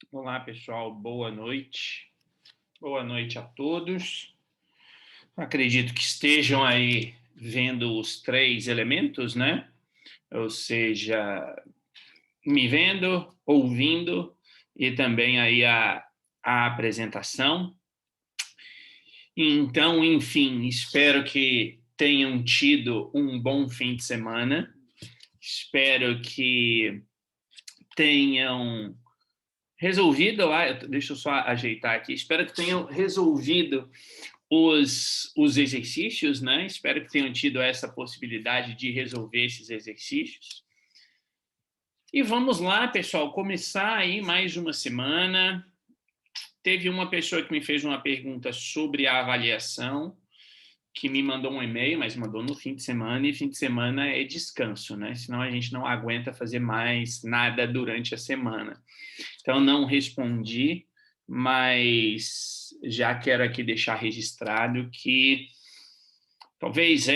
Olá, pessoal, boa noite. Boa noite a todos. Acredito que estejam aí vendo os três elementos, né? Ou seja, me vendo, ouvindo e também aí a apresentação. Então, enfim, espero que tenham tido um bom fim de semana. Espero que tenham resolvido lá, deixa eu só ajeitar aqui, espero que tenham resolvido os exercícios, né? Espero que tenham tido essa possibilidade de resolver esses exercícios. E vamos lá, pessoal, começar aí mais uma semana. Teve uma pessoa que me fez uma pergunta sobre a avaliação, que me mandou um e-mail, mas mandou no fim de semana, e fim de semana é descanso, né? Senão a gente não aguenta fazer mais nada durante a semana. Então, não respondi, mas já quero aqui deixar registrado que talvez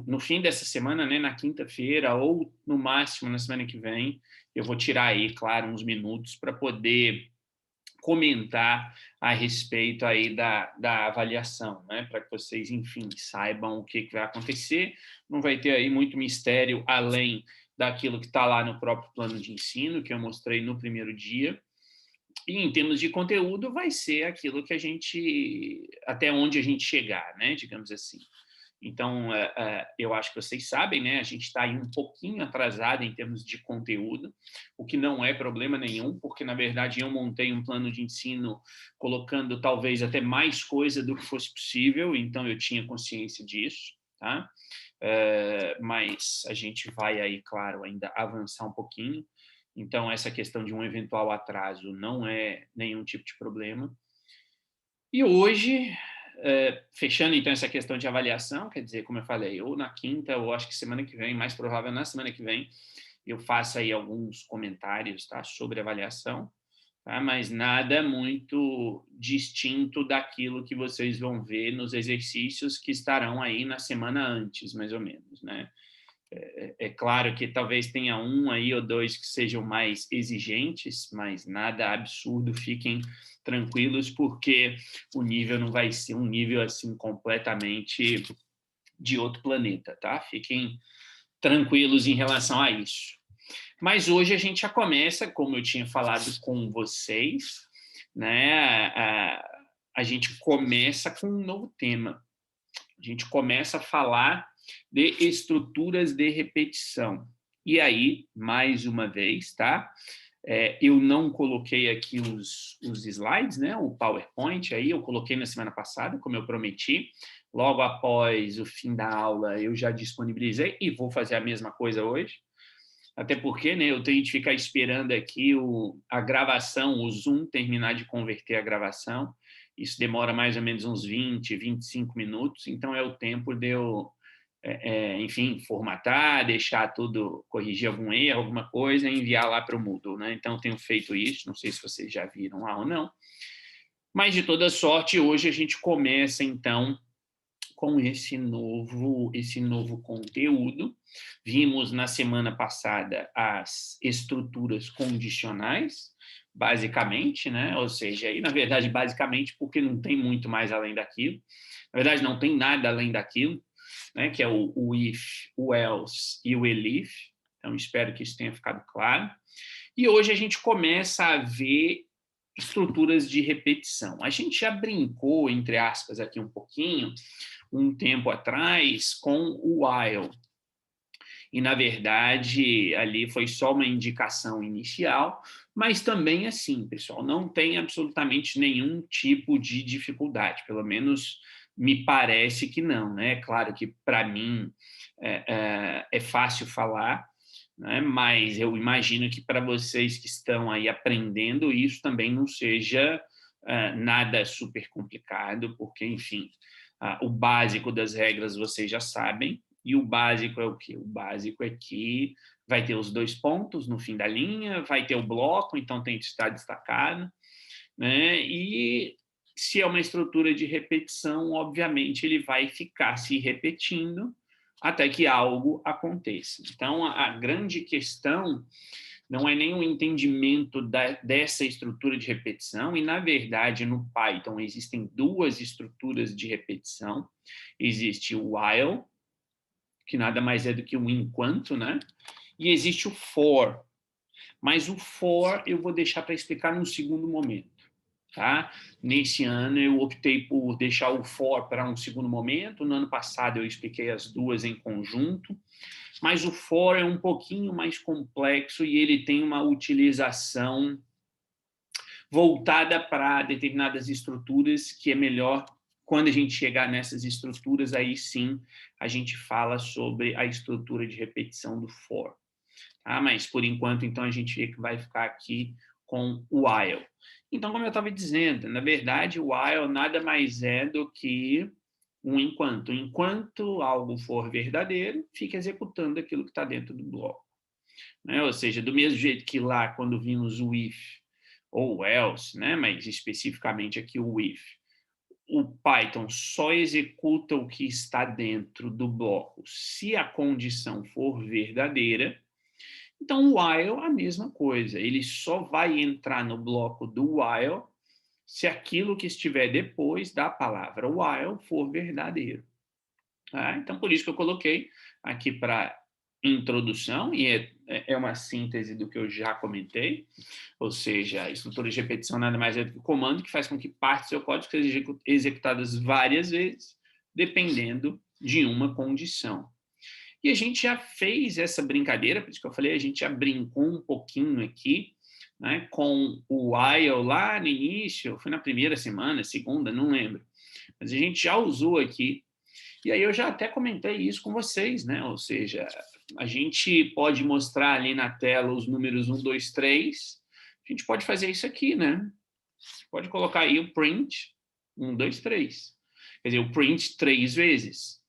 no fim dessa semana, né, na quinta-feira, ou no máximo na semana que vem, eu vou tirar aí, claro, uns minutos para poder comentar a respeito aí da avaliação, né, para que vocês, enfim, saibam o que vai acontecer. Não vai ter aí muito mistério além daquilo que está lá no próprio plano de ensino, que eu mostrei no primeiro dia. E em termos de conteúdo, vai ser aquilo que a gente, até onde a gente chegar, né, digamos assim. Então, eu acho que vocês sabem, né, a gente está aí um pouquinho atrasado em termos de conteúdo, o que não é problema nenhum, porque, na verdade, eu montei um plano de ensino colocando talvez até mais coisa do que fosse possível, então eu tinha consciência disso, tá? Mas a gente vai aí, claro, ainda avançar um pouquinho. Então, essa questão de um eventual atraso não é nenhum tipo de problema. E hoje, fechando então essa questão de avaliação, quer dizer, como eu falei, ou na quinta, ou acho que semana que vem, mais provável na semana que vem, eu faço aí alguns comentários, tá, sobre avaliação, tá, mas nada muito distinto daquilo que vocês vão ver nos exercícios que estarão aí na semana antes, mais ou menos, né? É claro que talvez tenha um aí ou dois que sejam mais exigentes, mas nada absurdo, fiquem tranquilos, porque o nível não vai ser um nível assim completamente de outro planeta, tá? Fiquem tranquilos em relação a isso. Mas hoje a gente já começa, como eu tinha falado com vocês, né? A gente começa com um novo tema. A gente começa a falar de estruturas de repetição. E aí, mais uma vez, tá? Eu não coloquei aqui os slides, né? O PowerPoint aí, eu coloquei na semana passada, como eu prometi. Logo após o fim da aula, eu já disponibilizei e vou fazer a mesma coisa hoje. Até porque, né, eu tenho de ficar esperando aqui a gravação, o Zoom terminar de converter a gravação. Isso demora mais ou menos uns 20, 25 minutos, então é o tempo de eu, enfim, formatar, deixar tudo, corrigir algum erro, alguma coisa, e enviar lá para o Moodle, né? Então, eu tenho feito isso, não sei se vocês já viram lá ou não. Mas, de toda sorte, hoje a gente começa, então, com esse novo conteúdo. Vimos na semana passada as estruturas condicionais, basicamente, né? Ou seja, aí, na verdade, basicamente, porque não tem muito mais além daquilo. Na verdade, não tem nada além daquilo, né? Que é o if, o else e o elif. Então, espero que isso tenha ficado claro. E hoje a gente começa a ver estruturas de repetição. A gente já brincou, entre aspas, aqui um pouquinho, um tempo atrás, com o while. E, na verdade, ali foi só uma indicação inicial, mas também assim, pessoal, não tem absolutamente nenhum tipo de dificuldade, pelo menos me parece que não, né? Claro que, para mim, é fácil falar, né? Mas eu imagino que para vocês que estão aí aprendendo, isso também não seja nada super complicado, porque, enfim, o básico das regras vocês já sabem, e o básico é o quê? O básico é que vai ter os dois pontos no fim da linha, vai ter o bloco, então tem que estar destacado, né? E se é uma estrutura de repetição, obviamente ele vai ficar se repetindo até que algo aconteça. Então, a grande questão não é nem um entendimento dessa estrutura de repetição, e, na verdade, no Python existem duas estruturas de repetição. Existe o while, que nada mais é do que o enquanto, né? E existe o for. Mas o for eu vou deixar para explicar num segundo momento, tá? Nesse ano eu optei por deixar o for para um segundo momento. No ano passado eu expliquei as duas em conjunto. Mas o for é um pouquinho mais complexo e ele tem uma utilização voltada para determinadas estruturas, que é melhor, quando a gente chegar nessas estruturas, aí sim a gente fala sobre a estrutura de repetição do for. Tá? Mas, por enquanto, então, a gente vai ficar aqui com o while. Então, como eu estava dizendo, na verdade, o while nada mais é do que um enquanto. Enquanto algo for verdadeiro, fica executando aquilo que está dentro do bloco. Né? Ou seja, do mesmo jeito que lá, quando vimos o if ou else, né? Mas especificamente aqui o if, o Python só executa o que está dentro do bloco se a condição for verdadeira. Então, o while, a mesma coisa. Ele só vai entrar no bloco do while se aquilo que estiver depois da palavra while for verdadeiro. Tá? Então, por isso que eu coloquei aqui para introdução, e é uma síntese do que eu já comentei, ou seja, a estrutura de repetição nada mais é do que o comando que faz com que partes do seu código sejam executadas várias vezes, dependendo de uma condição. E a gente já fez essa brincadeira, por isso que eu falei, a gente já brincou um pouquinho aqui, né, com o while lá no início, foi na primeira semana, segunda, não lembro, mas a gente já usou aqui. E aí eu já até comentei isso com vocês, né? Ou seja, a gente pode mostrar ali na tela os números 1, 2, 3. A gente pode fazer isso aqui, né? Pode colocar aí o print 1, 2, 3. Quer dizer, o print 3 vezes.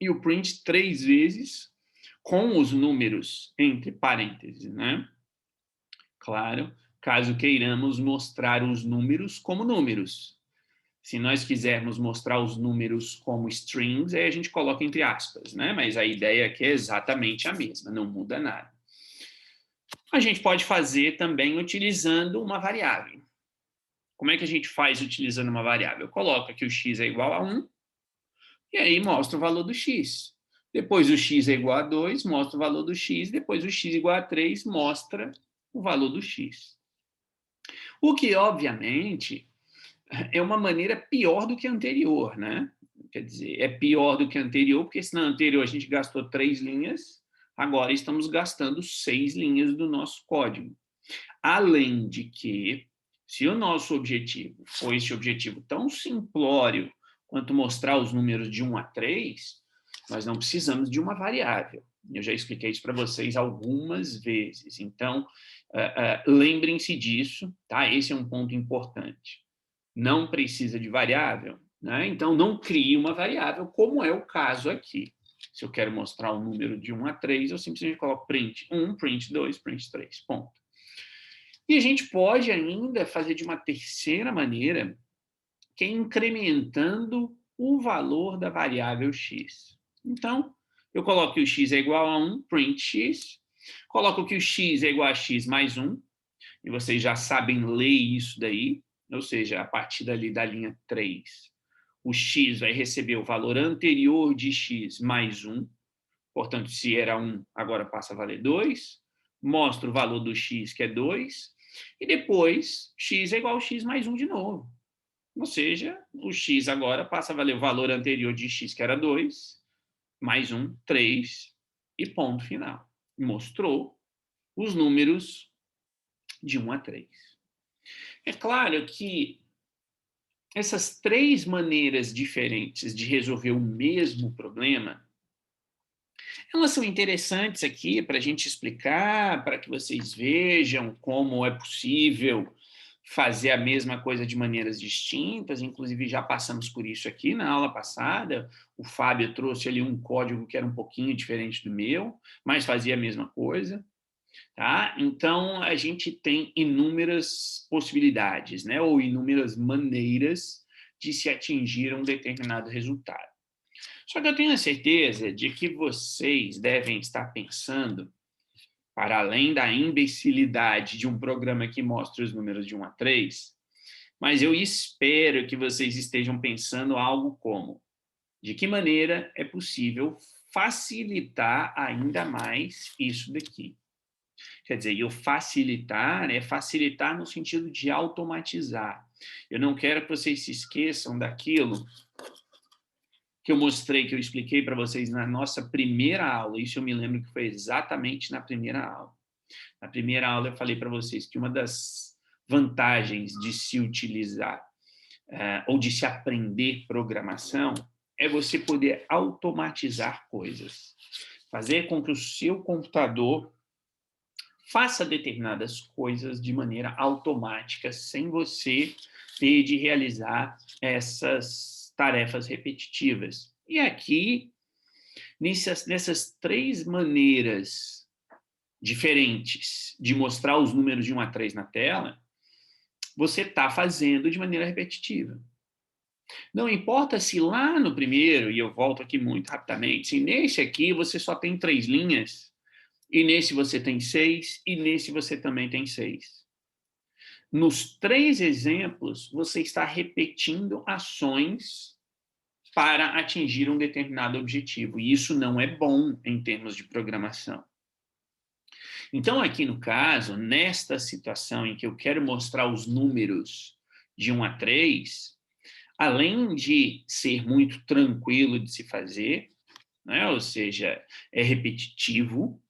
E o print 3 vezes com os números entre parênteses, né? Claro, caso queiramos mostrar os números como números. Se nós quisermos mostrar os números como strings, aí a gente coloca entre aspas, né? Mas a ideia aqui é exatamente a mesma, não muda nada. A gente pode fazer também utilizando uma variável. Como é que a gente faz utilizando uma variável? Coloca que o x é igual a 1, e aí mostra o valor do x. Depois o x é igual a 2, mostra o valor do x. Depois o x igual a 3, mostra o valor do x. O que, obviamente, é uma maneira pior do que a anterior, né? Quer dizer, é pior do que a anterior, porque se na anterior a gente gastou 3 linhas, agora estamos gastando 6 linhas do nosso código. Além de que, se o nosso objetivo for esse objetivo tão simplório quanto mostrar os números de 1 a 3, nós não precisamos de uma variável. Eu já expliquei isso para vocês algumas vezes. Então, lembrem-se disso, tá? Esse é um ponto importante. Não precisa de variável, né? Então não crie uma variável, como é o caso aqui. Se eu quero mostrar o número de 1 a 3, eu simplesmente coloco print 1, print 2, print 3, ponto. E a gente pode ainda fazer de uma terceira maneira, que é incrementando o valor da variável x. Então, eu coloco que o x é igual a 1, print x, coloco que o x é igual a x mais 1, e vocês já sabem ler isso daí, ou seja, a partir dali da linha 3, o x vai receber o valor anterior de x mais 1, portanto, se era 1, agora passa a valer 2, mostra o valor do x, que é 2, e depois x é igual a x mais 1 de novo. Ou seja, o x agora passa a valer o valor anterior de x, que era 2, mais 1, 3, e ponto final. Mostrou os números de 1 a 3. É claro que essas 3 maneiras diferentes de resolver o mesmo problema, elas são interessantes aqui para a gente explicar, para que vocês vejam como é possível fazer a mesma coisa de maneiras distintas. Inclusive, já passamos por isso aqui na aula passada. O Fábio trouxe ali um código que era um pouquinho diferente do meu, mas fazia a mesma coisa. Tá? Então, a gente tem inúmeras possibilidades, né? Ou inúmeras maneiras de se atingir um determinado resultado. Só que eu tenho a certeza de que vocês devem estar pensando para além da imbecilidade de um programa que mostra os números de 1 a 3, mas eu espero que vocês estejam pensando algo como: de que maneira é possível facilitar ainda mais isso daqui? Quer dizer, e o facilitar é facilitar no sentido de automatizar. Eu não quero que vocês se esqueçam daquilo que eu mostrei, que eu expliquei para vocês na nossa primeira aula. Isso eu me lembro que foi exatamente na primeira aula. Na primeira aula eu falei para vocês que uma das vantagens de se utilizar ou de se aprender programação é você poder automatizar coisas. Fazer com que o seu computador faça determinadas coisas de maneira automática, sem você ter de realizar essas tarefas repetitivas. E aqui, nessas 3 maneiras diferentes de mostrar os números de 1 a 3 na tela, você está fazendo de maneira repetitiva. Não importa se lá no primeiro, e eu volto aqui muito rapidamente, se nesse aqui você só tem 3 linhas, e nesse você tem 6, e nesse você também tem 6. Nos 3 exemplos, você está repetindo ações para atingir um determinado objetivo, e isso não é bom em termos de programação. Então, aqui no caso, nesta situação em que eu quero mostrar os números de 1 a 3, além de ser muito tranquilo de se fazer, né? Ou seja, é repetitivo,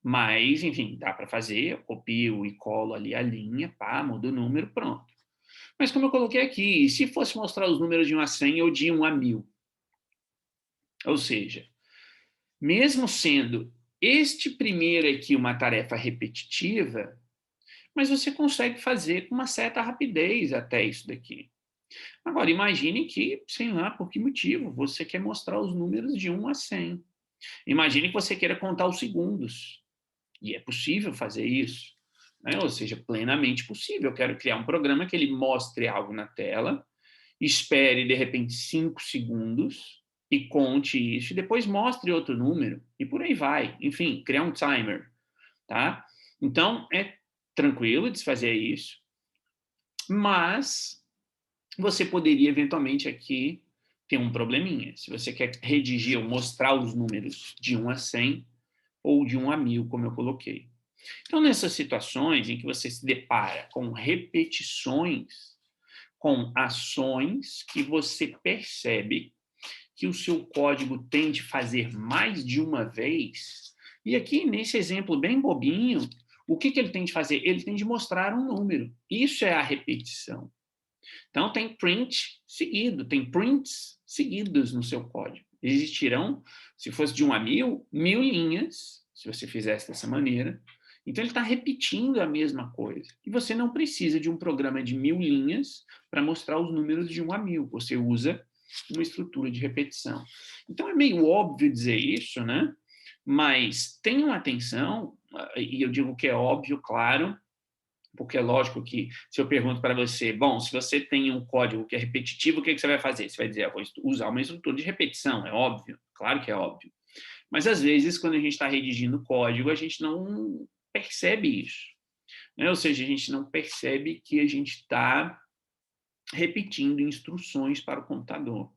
mas, enfim, dá para fazer, eu copio e colo ali a linha, pá, mudo o número, pronto. Mas como eu coloquei aqui, e se fosse mostrar os números de 1 a 100 ou de 1 a 1000? Ou seja, mesmo sendo este primeiro aqui uma tarefa repetitiva, mas você consegue fazer com uma certa rapidez até isso daqui. Agora, imagine que, sei lá, por que motivo, você quer mostrar os números de 1 a 100. Imagine que você queira contar os segundos. E é possível fazer isso, né? Ou seja, plenamente possível. Eu quero criar um programa que ele mostre algo na tela, espere, de repente, 5 segundos e conte isso, e depois mostre outro número, e por aí vai. Enfim, criar um timer, tá? Então, é tranquilo de se fazer isso, mas você poderia, eventualmente, aqui ter um probleminha. Se você quer redigir ou mostrar os números de 1 a 100 ou de 1 a 1000, como eu coloquei. Então, nessas situações em que você se depara com repetições, com ações que você percebe que o seu código tem de fazer mais de uma vez, e aqui, nesse exemplo bem bobinho, o que ele tem de fazer? Ele tem de mostrar um número. Isso é a repetição. Então, tem print seguido, tem prints seguidos no seu código. Existirão, se fosse de 1 a 1000, 1000 linhas, se você fizesse dessa maneira. Então, ele está repetindo a mesma coisa. E você não precisa de um programa de 1000 linhas para mostrar os números de 1 a 1000. Você usa uma estrutura de repetição. Então, é meio óbvio dizer isso, né? Mas tenham atenção, e eu digo que é óbvio, claro, porque é lógico que se eu pergunto para você, bom, se você tem um código que é repetitivo, o que você vai fazer? Você vai dizer, vou usar uma estrutura de repetição, é óbvio, claro que é óbvio. Mas, às vezes, quando a gente está redigindo código, a gente não percebe isso, né? Ou seja, a gente não percebe que a gente está repetindo instruções para o computador.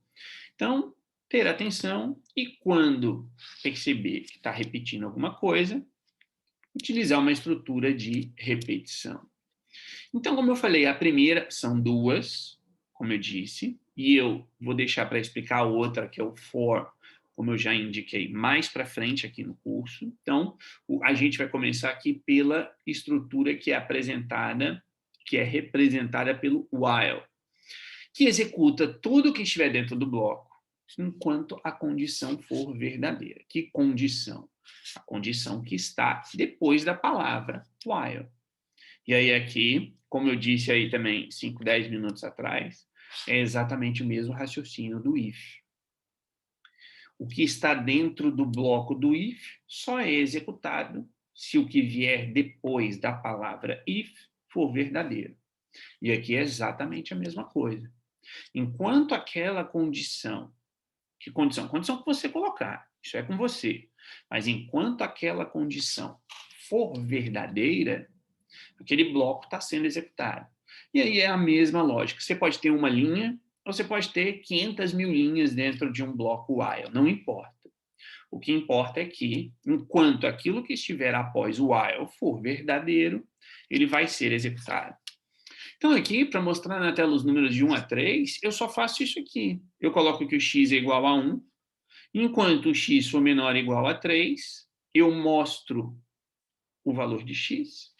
Então, ter atenção e, quando perceber que está repetindo alguma coisa, utilizar uma estrutura de repetição. Então, como eu falei, a primeira são 2, como eu disse, e eu vou deixar para explicar a outra, que é o for, como eu já indiquei, mais para frente aqui no curso. Então, a gente vai começar aqui pela estrutura que é apresentada, que é representada pelo while, que executa tudo que estiver dentro do bloco, enquanto a condição for verdadeira. Que condição? A condição que está depois da palavra while. E aí aqui, como eu disse aí também 5, 10 minutos atrás, é exatamente o mesmo raciocínio do if. O que está dentro do bloco do if só é executado se o que vier depois da palavra if for verdadeiro. E aqui é exatamente a mesma coisa. Enquanto aquela condição, que condição? Condição que você colocar, isso é com você. Mas enquanto aquela condição for verdadeira, aquele bloco está sendo executado. E aí é a mesma lógica. Você pode ter uma linha, ou você pode ter 500 mil linhas dentro de um bloco while, não importa. O que importa é que, enquanto aquilo que estiver após o while for verdadeiro, ele vai ser executado. Então, aqui, para mostrar na tela os números de 1 a 3, eu só faço isso aqui. Eu coloco que o x é igual a 1. Enquanto o x for menor ou igual a 3, eu mostro o valor de x.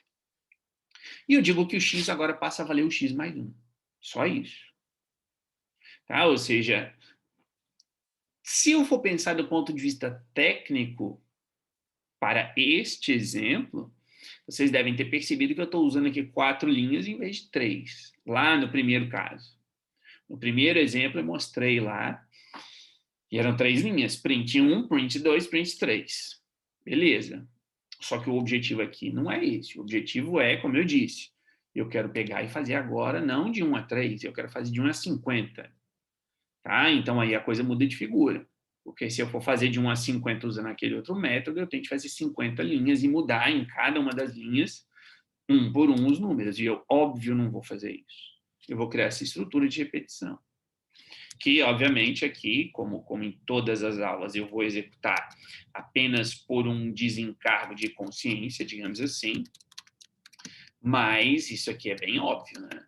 E eu digo que o x agora passa a valer o x mais 1. Só isso. Tá? Ou seja, se eu for pensar do ponto de vista técnico, para este exemplo, vocês devem ter percebido que eu estou usando aqui 4 linhas em vez de 3, lá no primeiro caso. No primeiro exemplo, eu mostrei lá, e eram 3 linhas, print 1, print 2, print 3. Beleza. Só que o objetivo aqui não é esse. O objetivo é, como eu disse, eu quero pegar e fazer agora não de 1 a 3, eu quero fazer de 1 a 50. Tá? Então, aí a coisa muda de figura. Porque se eu for fazer de 1 a 50 usando aquele outro método, eu tenho que fazer 50 linhas e mudar em cada uma das linhas, um por um, os números. E eu, óbvio, não vou fazer isso. Eu vou criar essa estrutura de repetição. Que, obviamente, aqui, como em todas as aulas, eu vou executar apenas por um desencargo de consciência, digamos assim. Mas isso aqui é bem óbvio, né?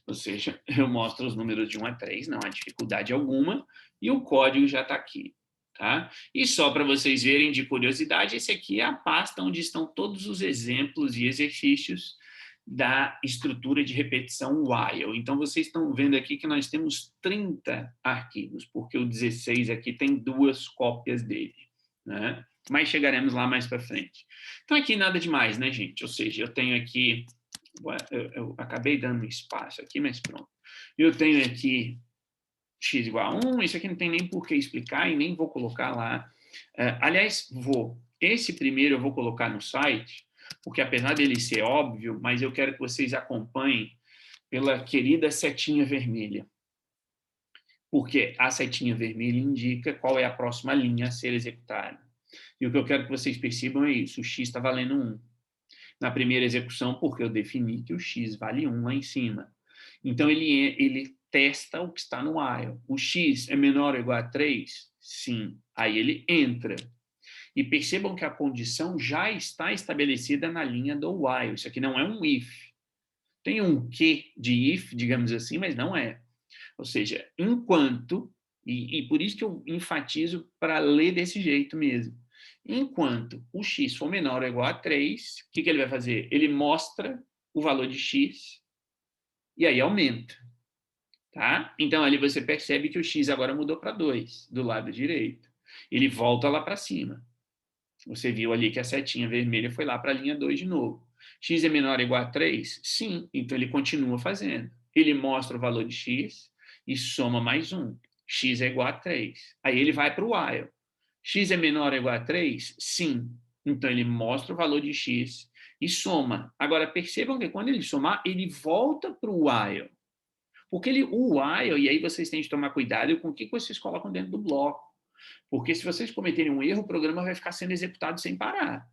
Ou seja, eu mostro os números de 1 a 3, não há dificuldade alguma, e o código já está aqui. Tá? E só para vocês verem de curiosidade, esse aqui é a pasta onde estão todos os exemplos e exercícios da estrutura de repetição while. Então, vocês estão vendo aqui que nós temos 30 arquivos, porque o 16 aqui tem 2 cópias dele. Né? Mas chegaremos lá mais para frente. Então, aqui nada demais, né, gente? Ou seja, eu tenho aqui... Eu acabei dando espaço aqui, mas pronto. Eu tenho aqui x igual a 1, isso aqui não tem nem por que explicar e nem vou colocar lá. Aliás, vou. Esse primeiro eu vou colocar no site, porque apesar dele ser óbvio, mas eu quero que vocês acompanhem pela querida setinha vermelha. Porque a setinha vermelha indica qual é a próxima linha a ser executada. E o que eu quero que vocês percebam é isso, o x está valendo 1. Na primeira execução, porque eu defini que o x vale 1 lá em cima. Então, ele testa o que está no while. O x é menor ou igual a 3? Sim. Aí ele entra. E percebam que a condição já está estabelecida na linha do while. Isso aqui não é um if. Tem um que de if, digamos assim, mas não é. Ou seja, enquanto, e por isso que eu enfatizo para ler desse jeito mesmo. Enquanto o x for menor ou igual a 3, o que ele vai fazer? Ele mostra o valor de x e aí aumenta. Tá? Então, ali você percebe que o x agora mudou para 2, do lado direito. Ele volta lá para cima. Você viu ali que a setinha vermelha foi lá para a linha 2 de novo. X é menor ou igual a 3? Sim. Então, ele continua fazendo. Ele mostra o valor de x e soma mais 1. X é igual a 3. Aí ele vai para o while. X é menor ou igual a 3? Sim. Então, ele mostra o valor de x e soma. Agora, percebam que quando ele somar, ele volta para o while. Porque o while, e aí vocês têm que tomar cuidado com o que vocês colocam dentro do bloco. Porque se vocês cometerem um erro, o programa vai ficar sendo executado sem parar.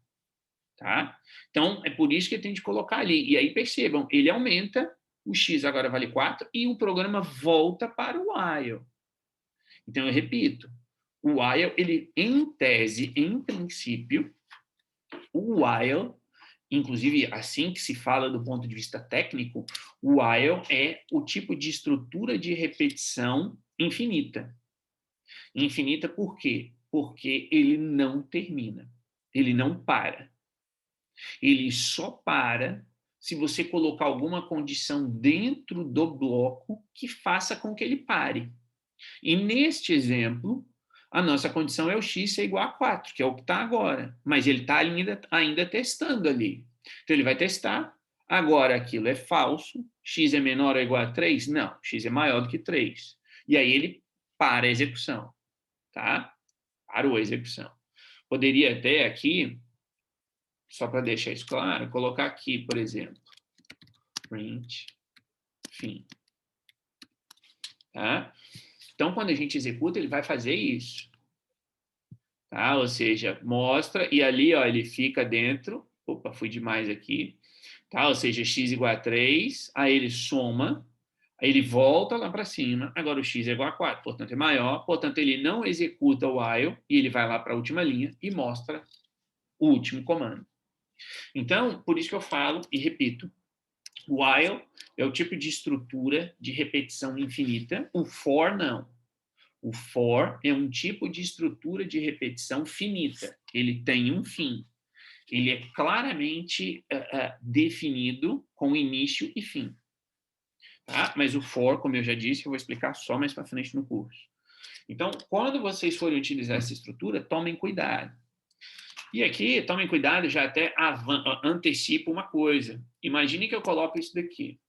Tá? Então, é por isso que tem de colocar ali. E aí, percebam, ele aumenta, o x agora vale 4, e o programa volta para o while. Então, eu repito, o while, ele, em tese, em princípio, o while, inclusive assim que se fala do ponto de vista técnico, o while é o tipo de estrutura de repetição infinita. Infinita por quê? Porque ele não termina, ele não para. Ele só para se você colocar alguma condição dentro do bloco que faça com que ele pare. E neste exemplo, a nossa condição é o x ser igual a 4, que é o que está agora. Mas ele está ainda testando ali. Então, ele vai testar. Agora, aquilo é falso. X é menor ou igual a 3? Não, x é maior do que 3. E aí, ele para a execução. Tá? Parou a execução. Poderia até aqui, só para deixar isso claro, colocar aqui, por exemplo, print fim. Tá? Então, quando a gente executa, ele vai fazer isso. Tá? Ou seja, mostra, e ali ó, ele fica dentro, Opa, fui demais aqui. Tá? Ou seja, x igual a 3, aí ele soma, aí ele volta lá para cima, agora o x é igual a 4, portanto é maior, portanto ele não executa o while, e ele vai lá para a última linha e mostra o último comando. Então, por isso que eu falo e repito, o while é o tipo de estrutura de repetição infinita, o for não. O for é um tipo de estrutura de repetição finita, ele tem um fim. Ele é claramente definido com início e fim. Tá? Mas o for, como eu já disse, eu vou explicar só mais para frente no curso. Então, quando vocês forem utilizar essa estrutura, tomem cuidado. E aqui, tomem cuidado, já até antecipo uma coisa. Imagine que eu coloco isso daqui.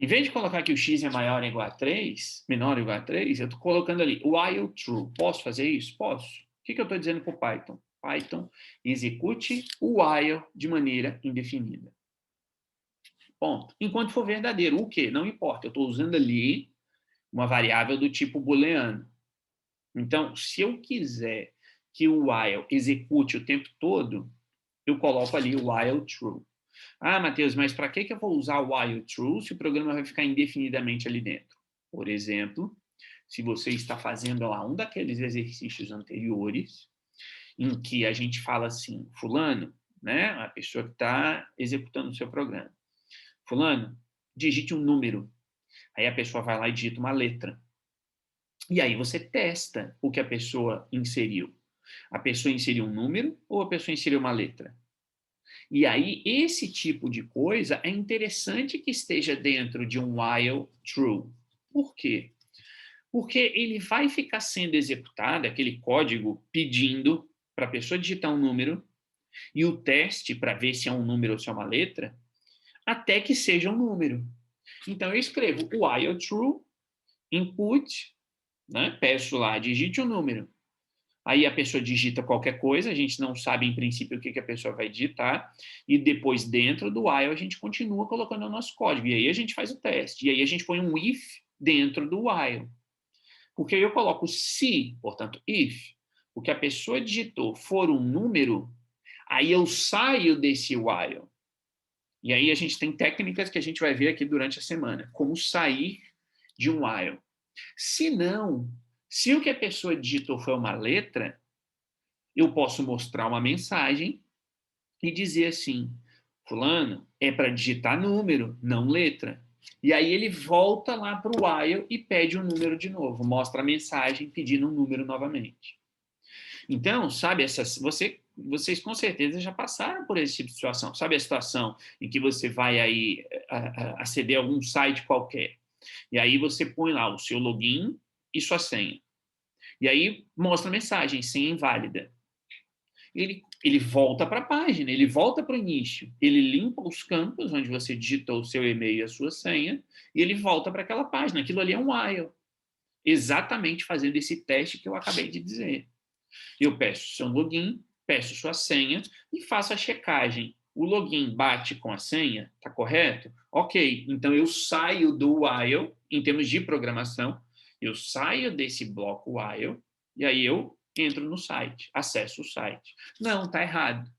Em vez de colocar que o x é maior ou igual a 3, menor ou igual a 3, eu estou colocando ali while true. Posso fazer isso? Posso. O que eu estou dizendo para o Python? Python, execute o while de maneira indefinida. Ponto. Enquanto for verdadeiro. O quê? Não importa. Eu estou usando ali uma variável do tipo booleano. Então, se eu quiser que o while execute o tempo todo, eu coloco ali o while true. Ah, Matheus, mas para que eu vou usar o while true se o programa vai ficar indefinidamente ali dentro? Por exemplo, se você está fazendo lá um daqueles exercícios anteriores, em que a gente fala assim, fulano, né, a pessoa que está executando o seu programa, fulano, digite um número. Aí a pessoa vai lá e digita uma letra. E aí você testa o que a pessoa inseriu. A pessoa inseriu um número ou a pessoa inseriu uma letra? E aí, esse tipo de coisa é interessante que esteja dentro de um while true. Por quê? Porque ele vai ficar sendo executado, aquele código, pedindo para a pessoa digitar um número e o teste para ver se é um número ou se é uma letra, até que seja um número. Então, eu escrevo while true, input, né? Peço lá, digite um número. Aí a pessoa digita qualquer coisa, a gente não sabe em princípio o que a pessoa vai digitar, e depois dentro do while a gente continua colocando o nosso código, e aí a gente faz o teste, e aí a gente põe um if dentro do while. Porque aí eu coloco se, portanto, if, o que a pessoa digitou for um número, aí eu saio desse while. E aí a gente tem técnicas que a gente vai ver aqui durante a semana, como sair de um while. Se não, se o que a pessoa digitou foi uma letra, eu posso mostrar uma mensagem e dizer assim, fulano, é para digitar número, não letra. E aí ele volta lá para o while e pede um número de novo, mostra a mensagem pedindo um número novamente. Então, sabe, vocês com certeza já passaram por esse tipo de situação. Sabe a situação em que você vai aí aceder a algum site qualquer, e aí você põe lá o seu login e sua senha. E aí mostra a mensagem, senha inválida. Ele volta para a página, ele volta para o início, ele limpa os campos onde você digitou o seu e-mail e a sua senha, e ele volta para aquela página. Aquilo ali é um while, exatamente fazendo esse teste que eu acabei de dizer. Eu peço seu login, peço sua senha e faço a checagem. O login bate com a senha, tá correto? Ok, então eu saio do while, em termos de programação, eu saio desse bloco while, e aí eu entro no site, acesso o site. Não, está errado.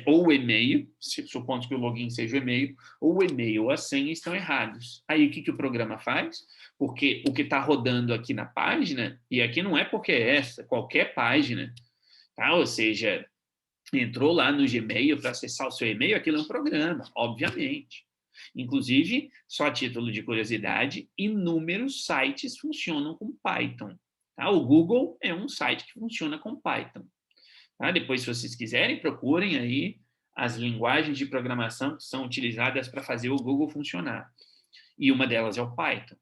Ou o e-mail, supondo que o login seja o e-mail, ou o e-mail ou a senha estão errados. Aí o que o programa faz? Porque o que está rodando aqui na página, e aqui não é porque é essa, qualquer página, tá? Ou seja, entrou lá no Gmail para acessar o seu e-mail, aquilo é um programa, obviamente. Inclusive, só a título de curiosidade, inúmeros sites funcionam com Python. Tá? O Google é um site que funciona com Python. Tá? Depois, se vocês quiserem, procurem aí as linguagens de programação que são utilizadas para fazer o Google funcionar. E uma delas é o Python.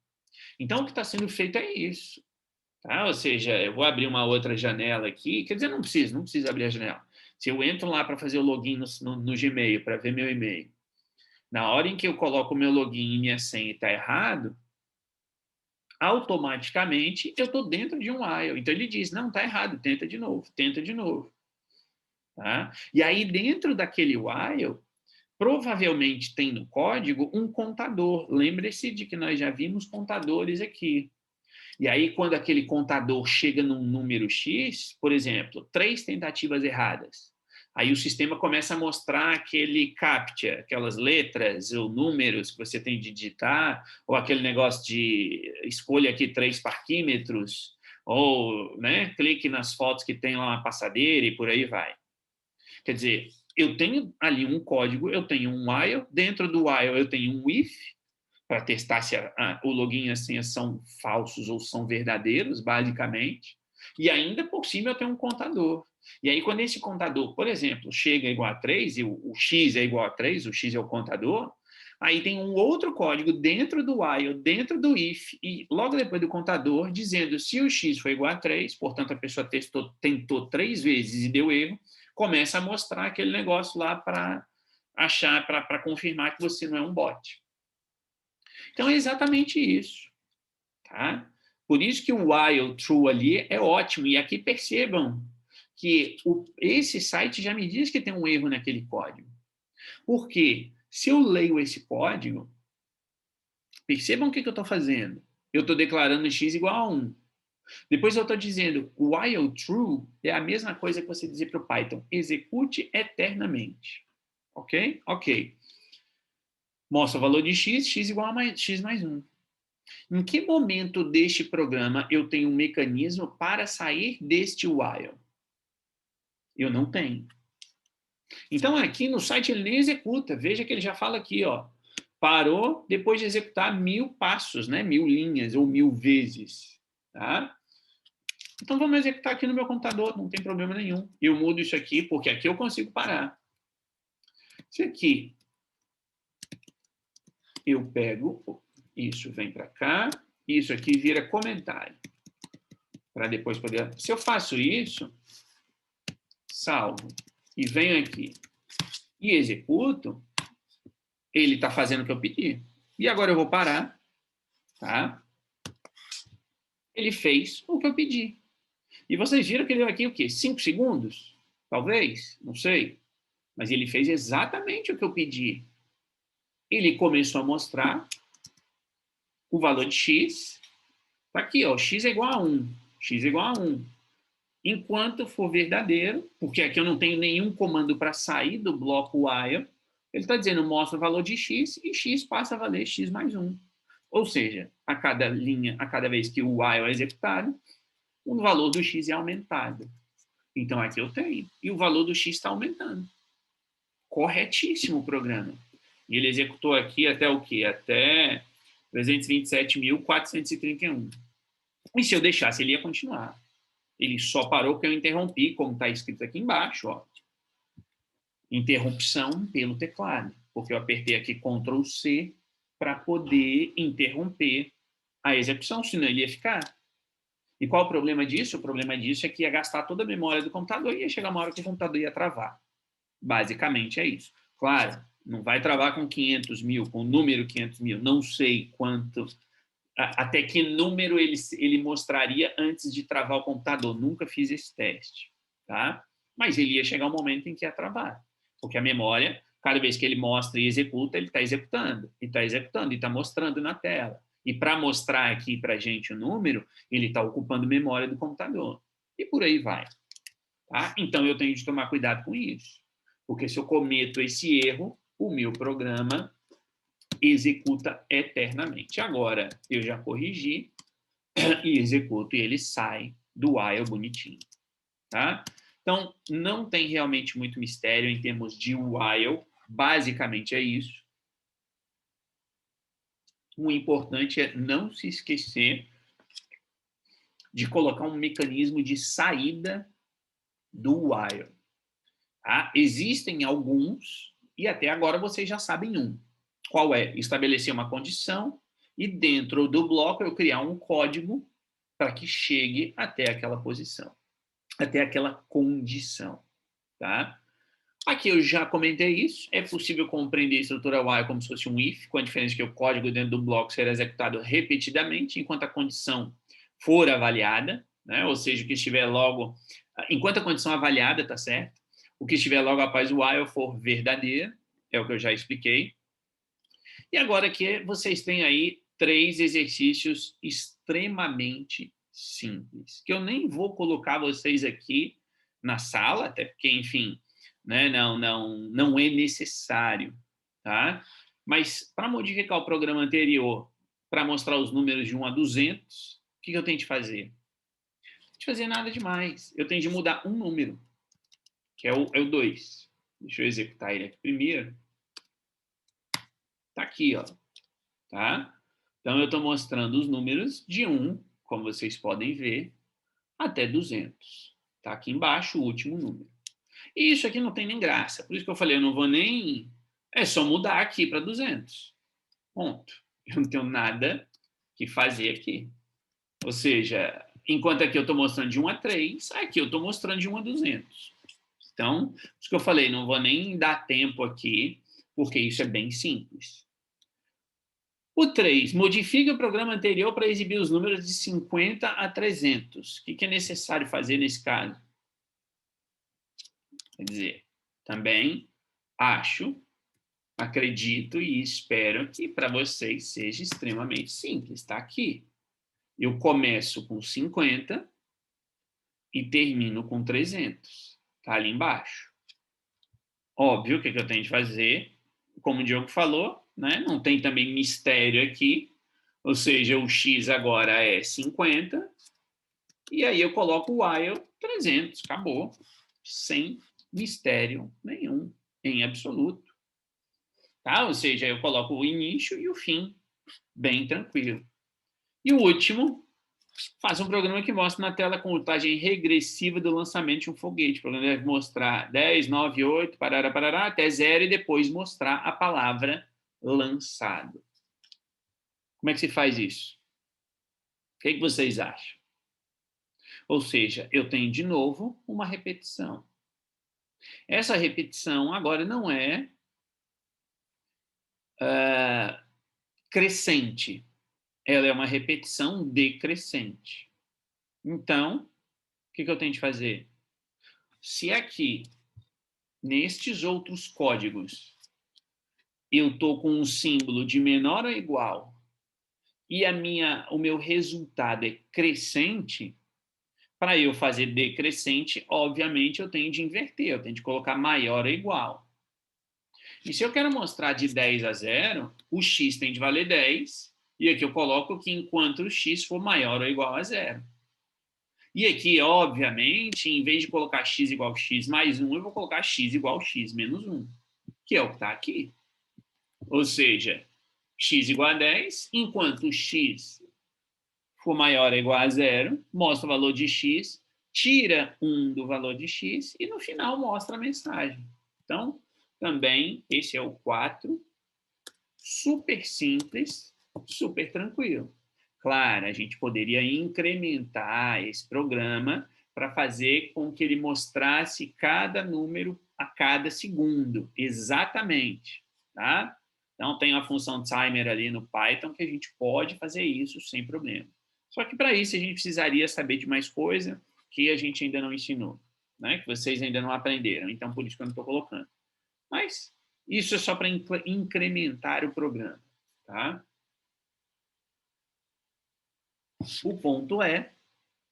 Então, o que está sendo feito é isso. Tá? Ou seja, eu vou abrir uma outra janela aqui, quer dizer, não precisa abrir a janela. Se eu entro lá para fazer o login no Gmail, para ver meu e-mail, na hora em que eu coloco o meu login e minha senha e está errado, automaticamente eu estou dentro de um while. Então ele diz, não, está errado, tenta de novo, tenta de novo. Tá? E aí dentro daquele while, provavelmente tem no código um contador. Lembre-se de que nós já vimos contadores aqui. E aí, quando aquele contador chega num número X, por exemplo, 3 tentativas erradas, aí o sistema começa a mostrar aquele CAPTCHA, aquelas letras ou números que você tem de digitar, ou aquele negócio de escolha aqui 3 parquímetros, ou, né, clique nas fotos que tem lá uma passadeira e por aí vai. Quer dizer, eu tenho ali um código, eu tenho um while, dentro do while eu tenho um if, para testar se o login e a senha são falsos ou são verdadeiros, basicamente. E ainda por cima eu tenho um contador. E aí, quando esse contador, por exemplo, chega igual a 3, e o x é igual a 3, o x é o contador, aí tem um outro código dentro do while, dentro do if, e logo depois do contador, dizendo se o x foi igual a 3, portanto, a pessoa tentou 3 vezes e deu erro, começa a mostrar aquele negócio lá para achar, para confirmar que você não é um bot. Então, é exatamente isso. Tá? Por isso que o while true ali é ótimo. E aqui percebam que esse site já me diz que tem um erro naquele código. Por quê? Se eu leio esse código, percebam o que eu estou fazendo. Eu estou declarando x igual a 1. Depois eu estou dizendo while true é a mesma coisa que você dizer para o Python, execute eternamente. Ok? Ok. Mostra o valor de x, x igual a x mais 1. Em que momento deste programa eu tenho um mecanismo para sair deste while? Eu não tenho. Então, aqui no site ele nem executa. Veja que ele já fala aqui, ó. Parou depois de executar 1000 passos, né? 1000 linhas ou 1000 vezes. Tá? Então, vamos executar aqui no meu computador, não tem problema nenhum. Eu mudo isso aqui, porque aqui eu consigo parar. Isso aqui, eu pego, isso vem para cá, isso aqui vira comentário. Para depois poder... Se eu faço isso, salvo, e venho aqui e executo, ele está fazendo o que eu pedi. E agora eu vou parar, tá? Ele fez o que eu pedi. E vocês viram que ele deu aqui o quê? 5 segundos? Talvez, não sei. Mas ele fez exatamente o que eu pedi. Ele começou a mostrar o valor de x. Está aqui, ó, x é igual a 1. X é igual a 1. Enquanto for verdadeiro, porque aqui eu não tenho nenhum comando para sair do bloco while, ele está dizendo mostra o valor de x e x passa a valer x mais 1. Ou seja, a cada linha, a cada vez que o while é executado, o valor do x é aumentado. Então aqui eu tenho. E o valor do x está aumentando. Corretíssimo o programa. E ele executou aqui até o quê? Até 327.431. E se eu deixasse, ele ia continuar. Ele só parou porque eu interrompi, como está escrito aqui embaixo, ó. Interrupção pelo teclado, porque eu apertei aqui Ctrl C para poder interromper a execução, senão ele ia ficar. E qual o problema disso? O problema disso é que ia gastar toda a memória do computador e ia chegar uma hora que o computador ia travar. Basicamente é isso. Claro, não vai travar com 500 mil, com o número 500 mil, não sei quanto, até que número ele mostraria antes de travar o computador. Nunca fiz esse teste, tá? Mas ele ia chegar um momento em que ia travar, porque a memória, cada vez que ele mostra e executa, ele está executando, e está executando, e está mostrando na tela. E para mostrar aqui para a gente o número, ele está ocupando memória do computador. E por aí vai. Tá? Então, eu tenho de tomar cuidado com isso. Porque se eu cometo esse erro, o meu programa executa eternamente. Agora, eu já corrigi e executo, e ele sai do while bonitinho. Tá? Então, não tem realmente muito mistério em termos de while. Basicamente é isso. O importante é não se esquecer de colocar um mecanismo de saída do while. Tá? Existem alguns, e até agora vocês já sabem um. Qual é? Estabelecer uma condição e dentro do bloco eu criar um código para que chegue até aquela posição, até aquela condição. Tá? Aqui eu já comentei isso. É possível compreender a estrutura while como se fosse um if, com a diferença que o código dentro do bloco será executado repetidamente enquanto a condição for avaliada, né? Ou seja, o que estiver logo... Enquanto a condição avaliada, tá certo? O que estiver logo após o while for verdadeiro, é o que eu já expliquei. E agora que vocês têm aí 3 exercícios extremamente simples, que eu nem vou colocar vocês aqui na sala, até porque, enfim, né, não é necessário, tá? Mas para modificar o programa anterior, para mostrar os números de 1 a 200, o que eu tenho de fazer? Não tenho de fazer nada demais. Eu tenho de mudar um número, que é o 2. Deixa eu executar ele aqui primeiro. Tá aqui, ó. Tá? Então, eu estou mostrando os números de 1, como vocês podem ver, até 200. Tá aqui embaixo o último número. E isso aqui não tem nem graça. Por isso que eu falei, eu não vou nem... É só mudar aqui para 200. Ponto. Eu não tenho nada que fazer aqui. Ou seja, enquanto aqui eu estou mostrando de 1 a 3, aqui eu estou mostrando de 1 a 200. Então, isso que eu falei, não vou nem dar tempo aqui, porque isso é bem simples. O 3, modifique o programa anterior para exibir os números de 50 a 300. O que é necessário fazer nesse caso? Quer dizer, também acho, acredito e espero que para vocês seja extremamente simples. Está aqui. Eu começo com 50 e termino com 300. Está ali embaixo. Óbvio, o que eu tenho de fazer? Como o Diogo falou, né? Não tem também mistério aqui. Ou seja, o x agora é 50, e aí eu coloco o while 300, acabou. Sem mistério nenhum, em absoluto. Tá? Ou seja, eu coloco o início e o fim, bem tranquilo. E o último, faço um programa que mostra na tela a contagem regressiva do lançamento de um foguete. O programa deve mostrar 10, 9, 8, parará, até 0, e depois mostrar a palavra lançado. Como é que se faz isso? O que vocês acham? Ou seja, eu tenho de novo uma repetição. Essa repetição agora não é crescente, ela é uma repetição decrescente. Então, o que eu tenho de fazer? Se aqui, nestes outros códigos, eu estou com um símbolo de menor ou igual e o meu resultado é crescente, para eu fazer decrescente, obviamente, eu tenho de inverter, eu tenho de colocar maior ou igual. E se eu quero mostrar de 10 a 0, o x tem de valer 10, e aqui eu coloco que enquanto o x for maior ou igual a 0. E aqui, obviamente, em vez de colocar x igual a x mais 1, eu vou colocar x igual a x menos 1, que é o que está aqui. Ou seja, x igual a 10, enquanto o x for maior ou igual a 0, mostra o valor de x, tira 1 do valor de x e no final mostra a mensagem. Então, também, esse é o 4, super simples, super tranquilo. Claro, a gente poderia incrementar esse programa para fazer com que ele mostrasse cada número a cada segundo, exatamente, tá? Então, tem a função timer ali no Python que a gente pode fazer isso sem problema. Só que para isso a gente precisaria saber de mais coisa que a gente ainda não ensinou, né? Que vocês ainda não aprenderam. Então, por isso que eu não estou colocando. Mas isso é só para incrementar o programa, tá? O ponto é,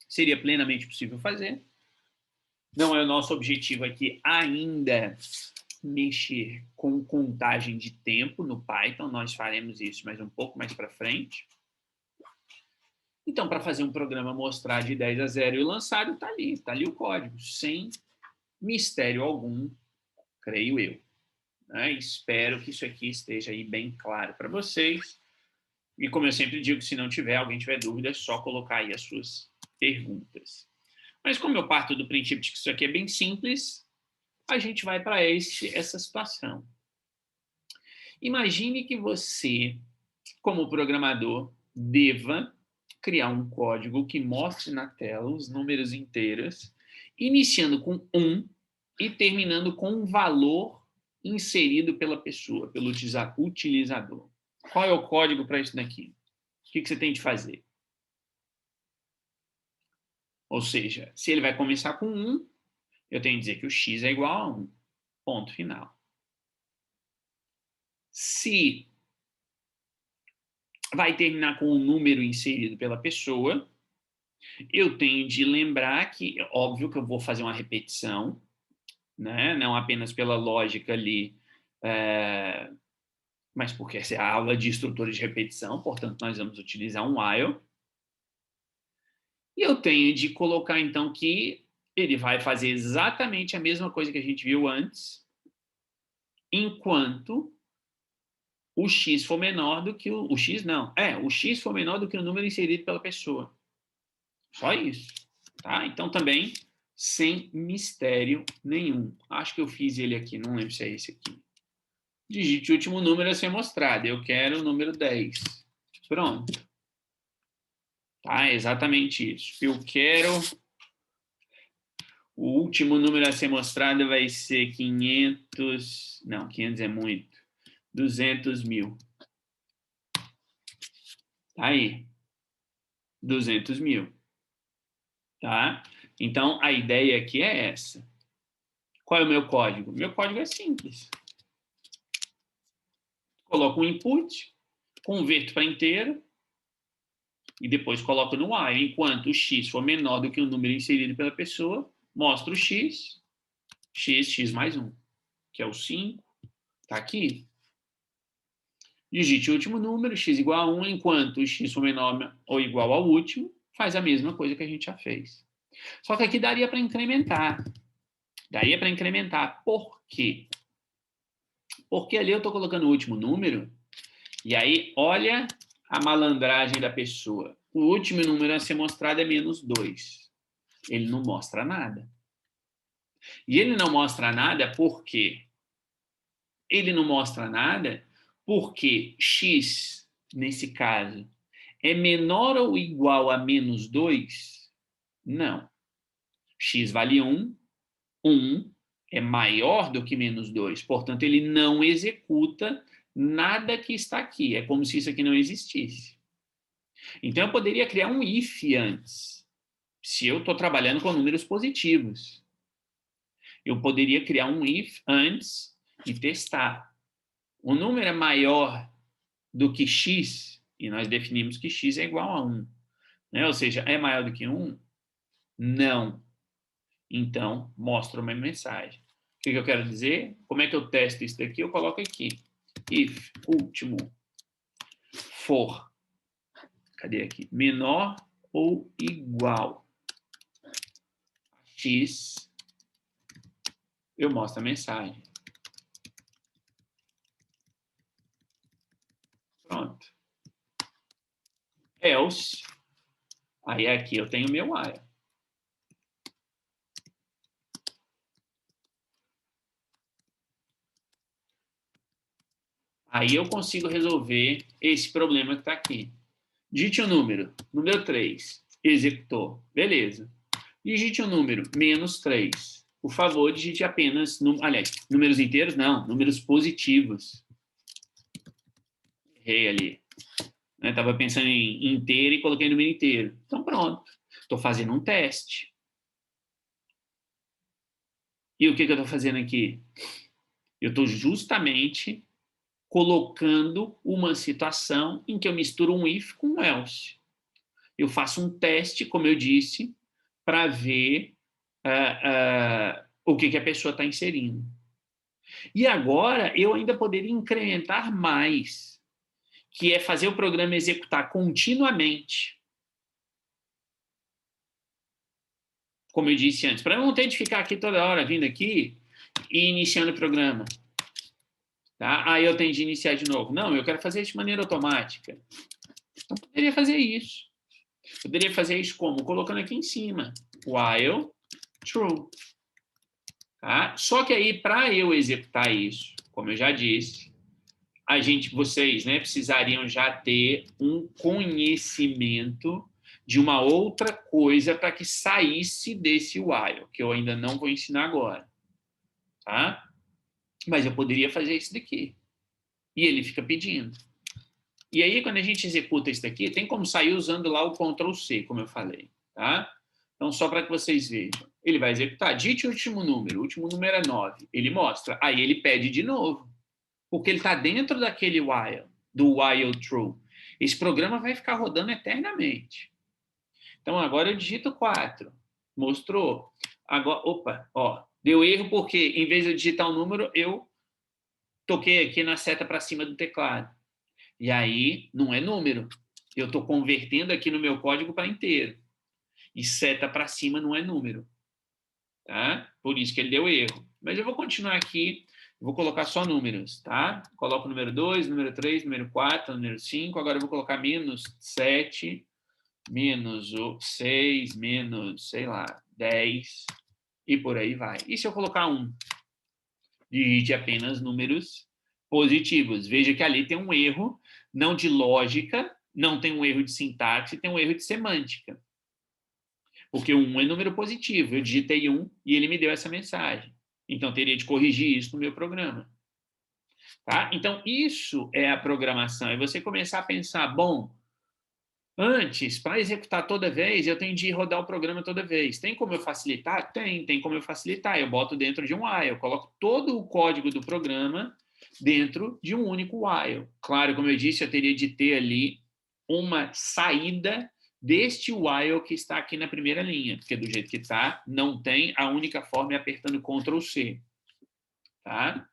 seria plenamente possível fazer. Não é o nosso objetivo aqui ainda mexer com contagem de tempo no Python. Nós faremos isso, mas um pouco mais para frente. Então, para fazer um programa mostrar de 10 a 0 e o lançado, está ali o código, sem mistério algum, creio eu. Né? Espero que isso aqui esteja aí bem claro para vocês. E como eu sempre digo, se não tiver, alguém tiver dúvida, é só colocar aí as suas perguntas. Mas como eu parto do princípio de que isso aqui é bem simples, a gente vai para essa situação. Imagine que você, como programador, deva criar um código que mostre na tela os números inteiros, iniciando com 1 e terminando com um valor inserido pela pessoa, pelo utilizador. Qual é o código para isso daqui? O que você tem de fazer? Ou seja, se ele vai começar com 1, eu tenho que dizer que o x é igual a 1. Ponto final. Se vai terminar com um número inserido pela pessoa. Eu tenho de lembrar que, óbvio que eu vou fazer uma repetição, né? Não apenas pela lógica ali, mas porque essa é a aula de estrutura de repetição, portanto, nós vamos utilizar um while. E eu tenho de colocar, então, que ele vai fazer exatamente a mesma coisa que a gente viu antes, enquanto o x for menor do que o x não. O x for menor do que o número inserido pela pessoa. Só isso. Tá? Então, também, sem mistério nenhum. Acho que eu fiz ele aqui, não lembro se é esse aqui. Digite o último número a ser mostrado. Eu quero o número 10. Pronto. Tá? Exatamente isso. Eu quero... O último número a ser mostrado vai ser 500... Não, 500 é muito. 200 mil. Tá aí. 200 mil. Tá? Então, a ideia aqui é essa. Qual é o meu código? Meu código é simples. Coloco um input, converto para inteiro e depois coloco no while. Enquanto o x for menor do que o número inserido pela pessoa, mostro o x, x mais 1, que é o 5. Está aqui. Digite o último número, x igual a 1, enquanto o x for menor ou igual ao último, faz a mesma coisa que a gente já fez. Só que aqui daria para incrementar. Daria para incrementar. Por quê? Porque ali eu estou colocando o último número, e aí olha a malandragem da pessoa. O último número a ser mostrado é menos 2. Ele não mostra nada. E ele não mostra nada por quê? Ele não mostra nada porque x, nesse caso, é menor ou igual a menos 2? Não. X vale 1. 1 é maior do que menos 2. Portanto, ele não executa nada que está aqui. É como se isso aqui não existisse. Então, eu poderia criar um if antes. Se eu estou trabalhando com números positivos. Eu poderia criar um if antes e testar. O número é maior do que x, e nós definimos que x é igual a 1. Né? Ou seja, é maior do que 1? Não. Então, mostra uma mensagem. O que eu quero dizer? Como é que eu testo isso daqui? Eu coloco aqui. If último for, cadê aqui? Menor ou igual a x, eu mostro a mensagem. Pronto. Else, aí aqui eu tenho meu while. Aí eu consigo resolver esse problema que está aqui. Digite o número. Número 3. Executou. Beleza. Digite o número. Menos 3. Por favor, digite apenas... Aliás, números inteiros? Não. Números positivos. Errei ali. Estava pensando em inteiro e coloquei número inteiro. Então, pronto. Estou fazendo um teste. E o que eu estou fazendo aqui? Eu estou justamente colocando uma situação em que eu misturo um if com um else. Eu faço um teste, como eu disse, para ver o que a pessoa está inserindo. E agora, eu ainda poderia incrementar mais, que é fazer o programa executar continuamente. Como eu disse antes, para não ter de ficar aqui toda hora, vindo aqui e iniciando o programa. Tá? Aí eu tenho de iniciar de novo. Não, eu quero fazer isso de maneira automática. Então, poderia fazer isso. Poderia fazer isso como? Colocando aqui em cima. While true. Tá? Só que aí, para eu executar isso, como eu já disse, vocês, né, precisariam já ter um conhecimento de uma outra coisa para que saísse desse while, que eu ainda não vou ensinar agora. Tá? Mas eu poderia fazer isso daqui. E ele fica pedindo. E aí, quando a gente executa isso daqui, tem como sair usando lá o Ctrl+C, como eu falei. Tá? Então, só para que vocês vejam. Ele vai executar. Digite o último número. O último número é 9. Ele mostra. Aí ele pede de novo. Porque ele está dentro daquele while, do while true. Esse programa vai ficar rodando eternamente. Então, agora eu digito 4. Mostrou. Agora, opa, ó, deu erro porque, em vez de eu digitar um número, eu toquei aqui na seta para cima do teclado. E aí, não é número. Eu estou convertendo aqui no meu código para inteiro. E seta para cima não é número. Tá? Por isso que ele deu erro. Mas eu vou continuar aqui, vou colocar só números, tá? Coloco o número 2, número 3, número 4, número 5, agora eu vou colocar menos 7, menos 6, menos, sei lá, 10, e por aí vai. E se eu colocar 1? Digite apenas números positivos. Veja que ali tem um erro, não de lógica, não tem um erro de sintaxe, tem um erro de semântica. Porque 1 é número positivo. Eu digitei 1 e ele me deu essa mensagem. Então, teria de corrigir isso no meu programa. Tá? Então, isso é a programação. É você começar a pensar, bom, antes, para executar toda vez, eu tenho de rodar o programa toda vez. Tem como eu facilitar? Tem como eu facilitar. Eu boto dentro de um while. Eu coloco todo o código do programa dentro de um único while. Claro, como eu disse, eu teria de ter ali uma saída deste while que está aqui na primeira linha, porque do jeito que está, não tem, a única forma é apertando Ctrl C, tá?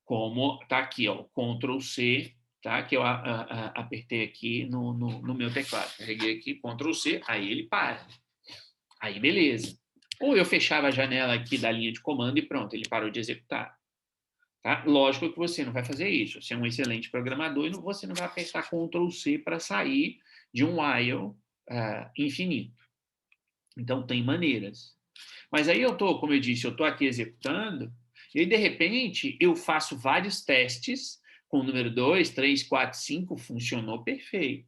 Como está aqui, ó, Ctrl C, tá? Que eu apertei aqui no meu teclado. Carreguei aqui, Ctrl C, aí ele para. Aí beleza. Ou eu fechava a janela aqui da linha de comando e pronto, ele parou de executar. Tá? Lógico que você não vai fazer isso. Você é um excelente programador e você não vai apertar Ctrl C para sair de um while infinito. Então, tem maneiras. Mas aí eu estou, como eu disse, eu estou aqui executando, e aí, de repente, eu faço vários testes com o número 2, 3, 4, 5, funcionou perfeito.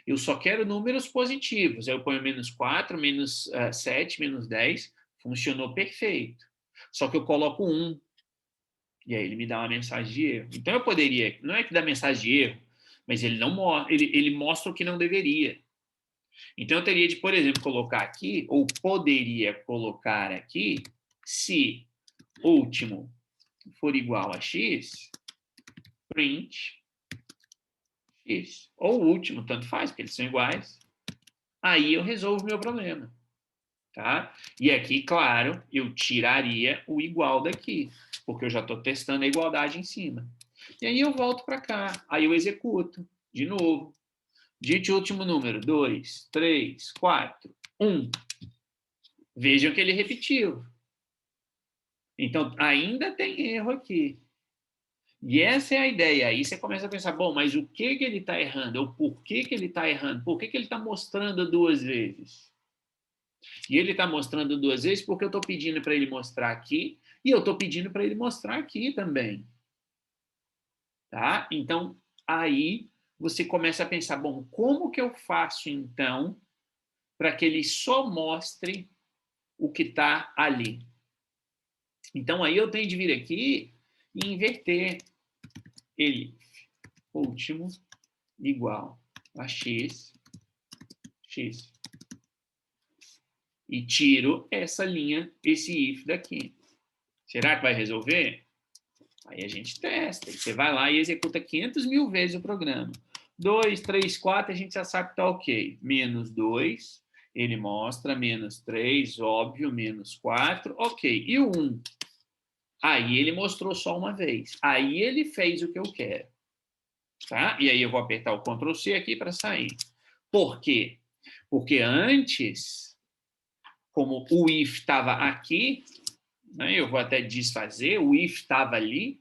Eu só quero números positivos. Aí eu ponho menos 4, menos 7, menos 10, funcionou perfeito. Só que eu coloco 1, e aí ele me dá uma mensagem de erro. Então eu poderia, não é que dá mensagem de erro, mas ele não ele mostra o que não deveria. Então eu teria de, por exemplo, colocar aqui, ou poderia colocar aqui, se último for igual a x, print x. Ou último, tanto faz, porque eles são iguais. Aí eu resolvo o meu problema. Tá? E aqui, claro, eu tiraria o igual daqui, porque eu já estou testando a igualdade em cima. E aí eu volto para cá, aí eu executo de novo. Digite o último número, 2, 3, 4, 1. Vejam que ele repetiu. Então, ainda tem erro aqui. E essa é a ideia. Aí você começa a pensar, bom, mas o que ele está errando? Ou por que ele está errando? Por que ele está mostrando 2 vezes? E ele está mostrando 2 vezes porque eu estou pedindo para ele mostrar aqui e eu estou pedindo para ele mostrar aqui também. Tá? Então, aí você começa a pensar, bom, como que eu faço, então, para que ele só mostre o que está ali? Então, aí eu tenho de vir aqui e inverter ele. Último igual a x. E tiro essa linha, esse if daqui. Será que vai resolver? Aí a gente testa. Você vai lá e executa 500 mil vezes o programa. 2, 3, 4, a gente já sabe que está ok. Menos 2, ele mostra. Menos 3, óbvio. Menos 4, ok. E o 1? Aí ele mostrou só uma vez. Aí ele fez o que eu quero. Tá? E aí eu vou apertar o Ctrl C aqui para sair. Por quê? Porque antes, como o if estava aqui, né, eu vou até desfazer, o if estava ali,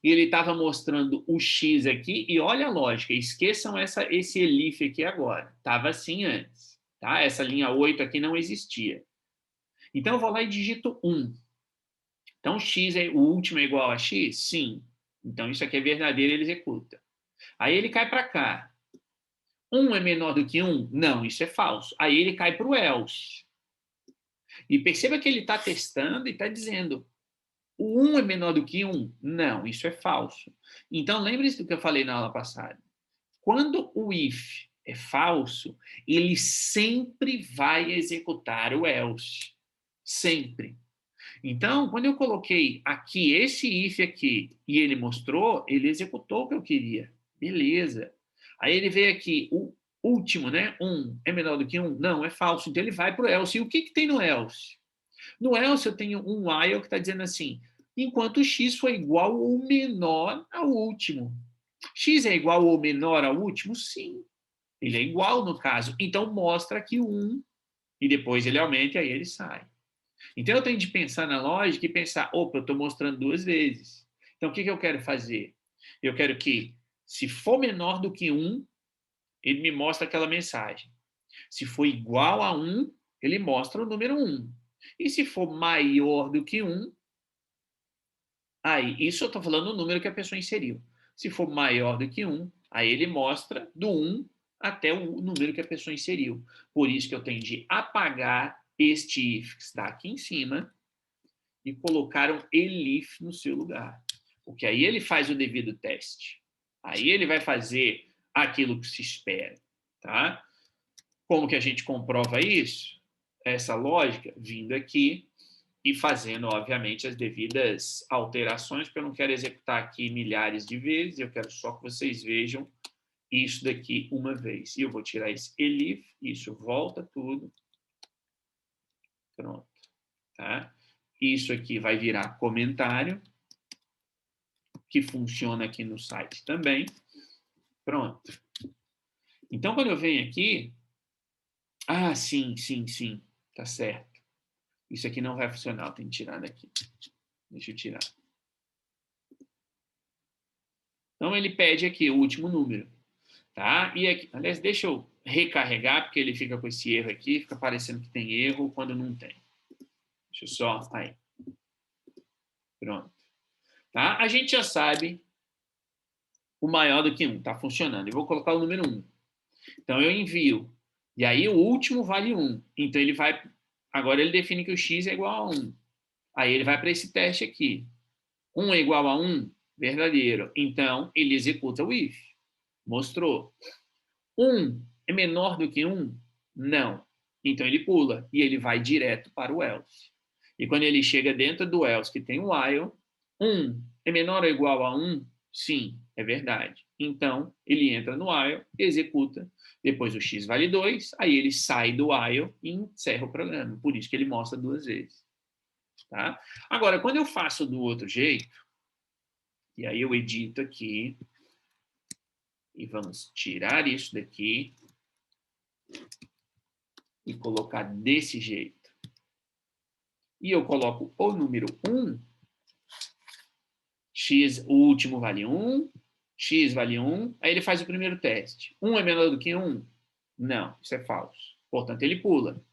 e ele estava mostrando o x aqui, e olha a lógica, esqueçam esse elif aqui agora. Estava assim antes. Tá? Essa linha 8 aqui não existia. Então eu vou lá e digito 1. Então x o último é igual a x? Sim. Então isso aqui é verdadeiro, ele executa. Aí ele cai para cá. 1 é menor do que 1? Não, isso é falso. Aí ele cai para o else. E perceba que ele está testando e está dizendo, o 1 é menor do que 1? Não, isso é falso. Então, lembre-se do que eu falei na aula passada. Quando o if é falso, ele sempre vai executar o else. Sempre. Então, quando eu coloquei aqui, esse if aqui, e ele mostrou, ele executou o que eu queria. Beleza. Aí ele vê aqui, o último, né? 1 é menor do que 1? Não, é falso. Então ele vai para o else. E o que tem no else? No else eu tenho um while que está dizendo assim, enquanto x for igual ou menor ao último. X é igual ou menor ao último? Sim. Ele é igual no caso. Então mostra aqui 1 e depois ele aumenta e aí ele sai. Então eu tenho de pensar na lógica e pensar, opa, eu estou mostrando 2 vezes. Então o que eu quero fazer? Eu quero que, se for menor do que 1, ele me mostra aquela mensagem. Se for igual a 1, ele mostra o número 1. E se for maior do que 1, aí, isso eu estou falando o número que a pessoa inseriu. Se for maior do que 1, aí ele mostra do 1 até o número que a pessoa inseriu. Por isso que eu tenho de apagar este if que está aqui em cima e colocar um elif no seu lugar. Porque aí ele faz o devido teste. Aí ele vai fazer aquilo que se espera. Tá? Como que a gente comprova isso? Essa lógica, vindo aqui e fazendo, obviamente, as devidas alterações, porque eu não quero executar aqui milhares de vezes, eu quero só que vocês vejam isso daqui uma vez. E eu vou tirar esse elif, isso volta tudo. Pronto. Tá? Isso aqui vai virar comentário, que funciona aqui no site também. Pronto. Então, quando eu venho aqui... Ah, sim. Tá certo. Isso aqui não vai funcionar, eu tenho que tirar daqui. Deixa eu tirar. Então, ele pede aqui o último número. Tá? E aqui, aliás, deixa eu recarregar, porque ele fica com esse erro aqui, fica parecendo que tem erro quando não tem. Deixa eu só... Aí. Pronto. Tá? A gente já sabe o maior do que 1. Tá funcionando. Eu vou colocar o número 1. Então, eu envio. E aí, o último vale 1. Então, ele vai... Agora, ele define que o x é igual a 1. Aí, ele vai para esse teste aqui. 1 é igual a 1? Verdadeiro. Então, ele executa o if. Mostrou. 1 é menor do que 1? Não. Então, ele pula. E ele vai direto para o else. E quando ele chega dentro do else, que tem o while, 1 é menor ou igual a 1? Sim, é verdade. Então, ele entra no while, executa. Depois o x vale 2, aí ele sai do while e encerra o programa. Por isso que ele mostra 2 vezes. Tá? Agora, quando eu faço do outro jeito, e aí eu edito aqui, e vamos tirar isso daqui e colocar desse jeito. E eu coloco o número 1, x, o último vale 1, x vale 1, aí ele faz o primeiro teste. 1 é menor do que 1? Não, isso é falso. Portanto, ele pula.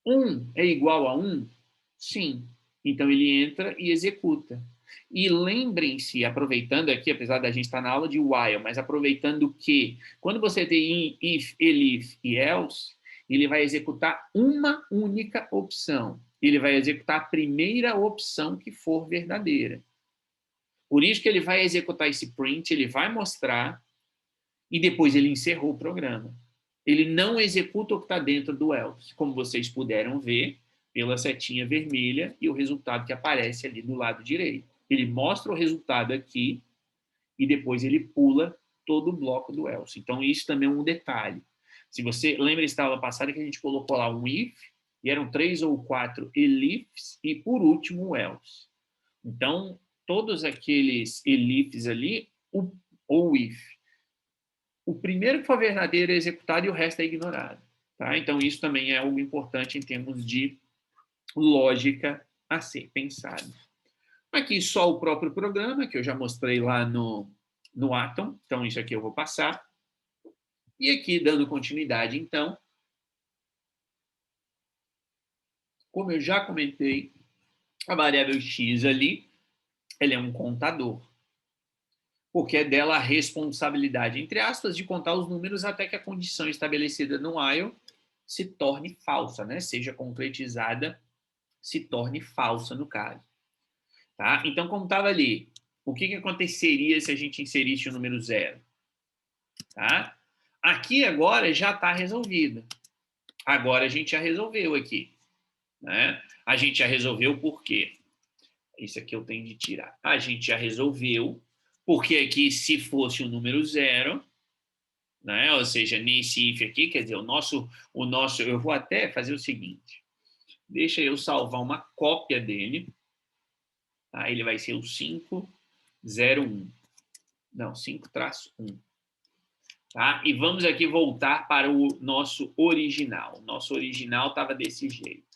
1 é igual a 1? Sim. Então, ele entra e executa. E lembrem-se, aproveitando aqui, apesar da gente estar na aula de while, mas aproveitando que, quando você tem if, elif e else, ele vai executar uma única opção. Ele vai executar a primeira opção que for verdadeira. Por isso que ele vai executar esse print, ele vai mostrar, e depois ele encerrou o programa. Ele não executa o que está dentro do else, como vocês puderam ver pela setinha vermelha e o resultado que aparece ali do lado direito. Ele mostra o resultado aqui e depois ele pula todo o bloco do else. Então, isso também é um detalhe. Se você lembra da aula passada que a gente colocou lá um if, e eram 3 ou 4 elifs, e por último o else. Então, todos aqueles elifs ali, ou if. O primeiro que for verdadeiro é executado e o resto é ignorado. Tá? Então, isso também é algo importante em termos de lógica a ser pensado. Aqui só o próprio programa, que eu já mostrei lá no Atom. Então, isso aqui eu vou passar. E aqui, dando continuidade, então, como eu já comentei, a variável x ali, ela é um contador. Porque é dela a responsabilidade, entre aspas, de contar os números até que a condição estabelecida no while se torne falsa, né? Seja concretizada, se torne falsa no caso. Tá? Então, como estava ali, o que aconteceria se a gente inserisse o número 0? Tá? Aqui agora já está resolvido. Agora a gente já resolveu aqui. Né? A gente já resolveu por quê? Isso aqui eu tenho de tirar. A gente já resolveu, porque aqui se fosse o número 0, né? Ou seja, nesse if aqui, quer dizer, eu vou até fazer o seguinte, deixa eu salvar uma cópia dele, tá? Ele vai ser o 501, não, 5-1. Tá? E vamos aqui voltar para o nosso original. Nosso original estava desse jeito.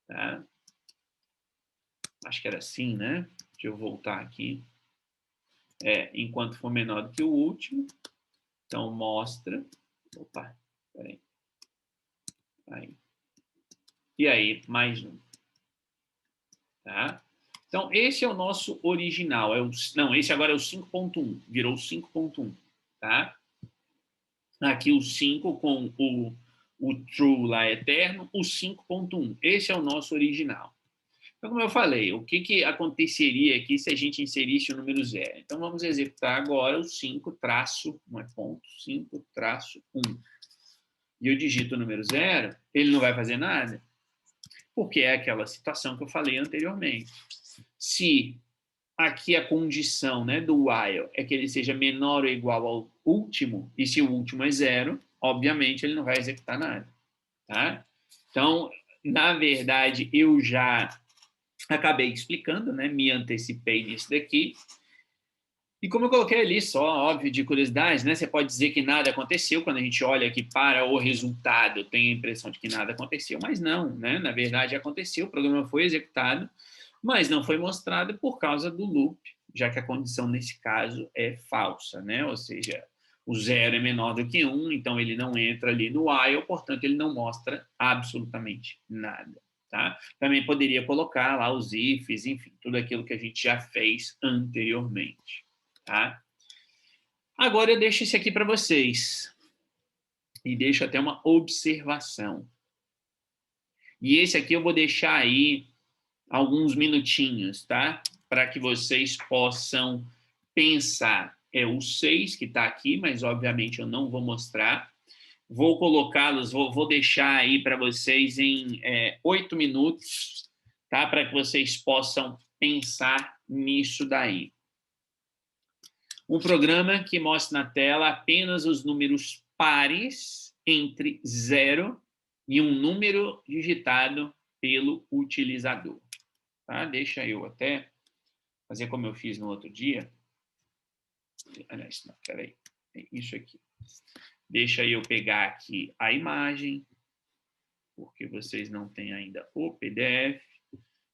Tá? Acho que era assim, né? Deixa eu voltar aqui. Enquanto for menor do que o último. Então, mostra. Opa, peraí. Aí. E aí, mais um. Tá? Então, esse é o nosso original. Não, esse agora é o 5.1. Virou 5.1. Tá? Aqui o 5 com o true lá eterno, o 5.1. Esse é o nosso original. Então, como eu falei, o que aconteceria aqui se a gente inserisse o número 0? Então, vamos executar agora o 5 traço, não é ponto, 5 traço 1. E eu digito o número 0, ele não vai fazer nada, porque é aquela situação que eu falei anteriormente. Se aqui a condição, né, do while é que ele seja menor ou igual ao último, e se o último é 0, obviamente ele não vai executar nada. Tá? Então, na verdade, eu já acabei explicando, né? Me antecipei nisso daqui. E como eu coloquei ali, só óbvio de curiosidade, né? Você pode dizer que nada aconteceu, quando a gente olha aqui para o resultado, tem a impressão de que nada aconteceu, mas não, né? Na verdade, aconteceu, o programa foi executado, mas não foi mostrado por causa do loop, já que a condição nesse caso é falsa, né? Ou seja, o 0 é menor do que 1, então ele não entra ali no while, portanto, ele não mostra absolutamente nada. Tá? Também poderia colocar lá os ifs, enfim, tudo aquilo que a gente já fez anteriormente. Tá? Agora eu deixo isso aqui para vocês. E deixo até uma observação. E esse aqui eu vou deixar aí alguns minutinhos, tá? Para que vocês possam pensar. É o 6 que está aqui, mas obviamente eu não vou mostrar. Vou colocá-los, vou deixar aí para vocês em 8 minutos, tá? Para que vocês possam pensar nisso daí. Um programa que mostra na tela apenas os números pares entre 0 e um número digitado pelo utilizador. Tá? Deixa eu até fazer como eu fiz no outro dia. Aliás, não, peraí. É isso aqui. Deixa eu pegar aqui a imagem, porque vocês não têm ainda o PDF.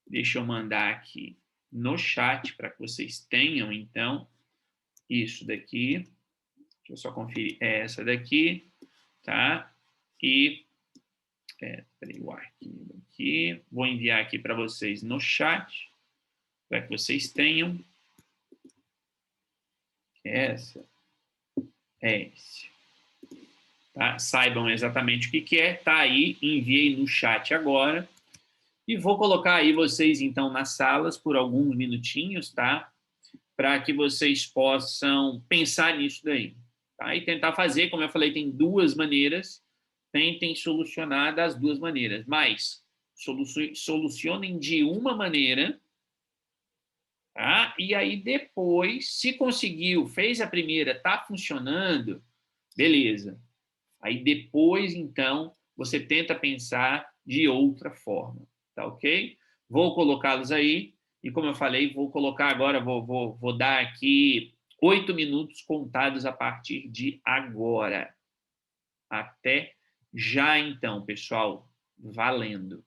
Deixa eu mandar aqui no chat para que vocês tenham, então, isso daqui. Deixa eu só conferir. É essa daqui, tá? E, peraí, o arquivo aqui. Vou enviar aqui para vocês no chat, para que vocês tenham. Essa é esse. Tá? Saibam exatamente o que é. Tá aí, enviei no chat agora. E vou colocar aí vocês, então, nas salas por alguns minutinhos, tá? Para que vocês possam pensar nisso daí. Tá? E tentar fazer, como eu falei, tem duas maneiras. Tentem solucionar das duas maneiras. Mas solucionem de uma maneira, tá? E aí depois, se conseguiu, fez a primeira, está funcionando, beleza. Aí depois, então, você tenta pensar de outra forma, tá ok? Vou colocá-los aí, e como eu falei, vou colocar agora, vou dar aqui 8 minutos contados a partir de agora. Até já então, pessoal. Valendo.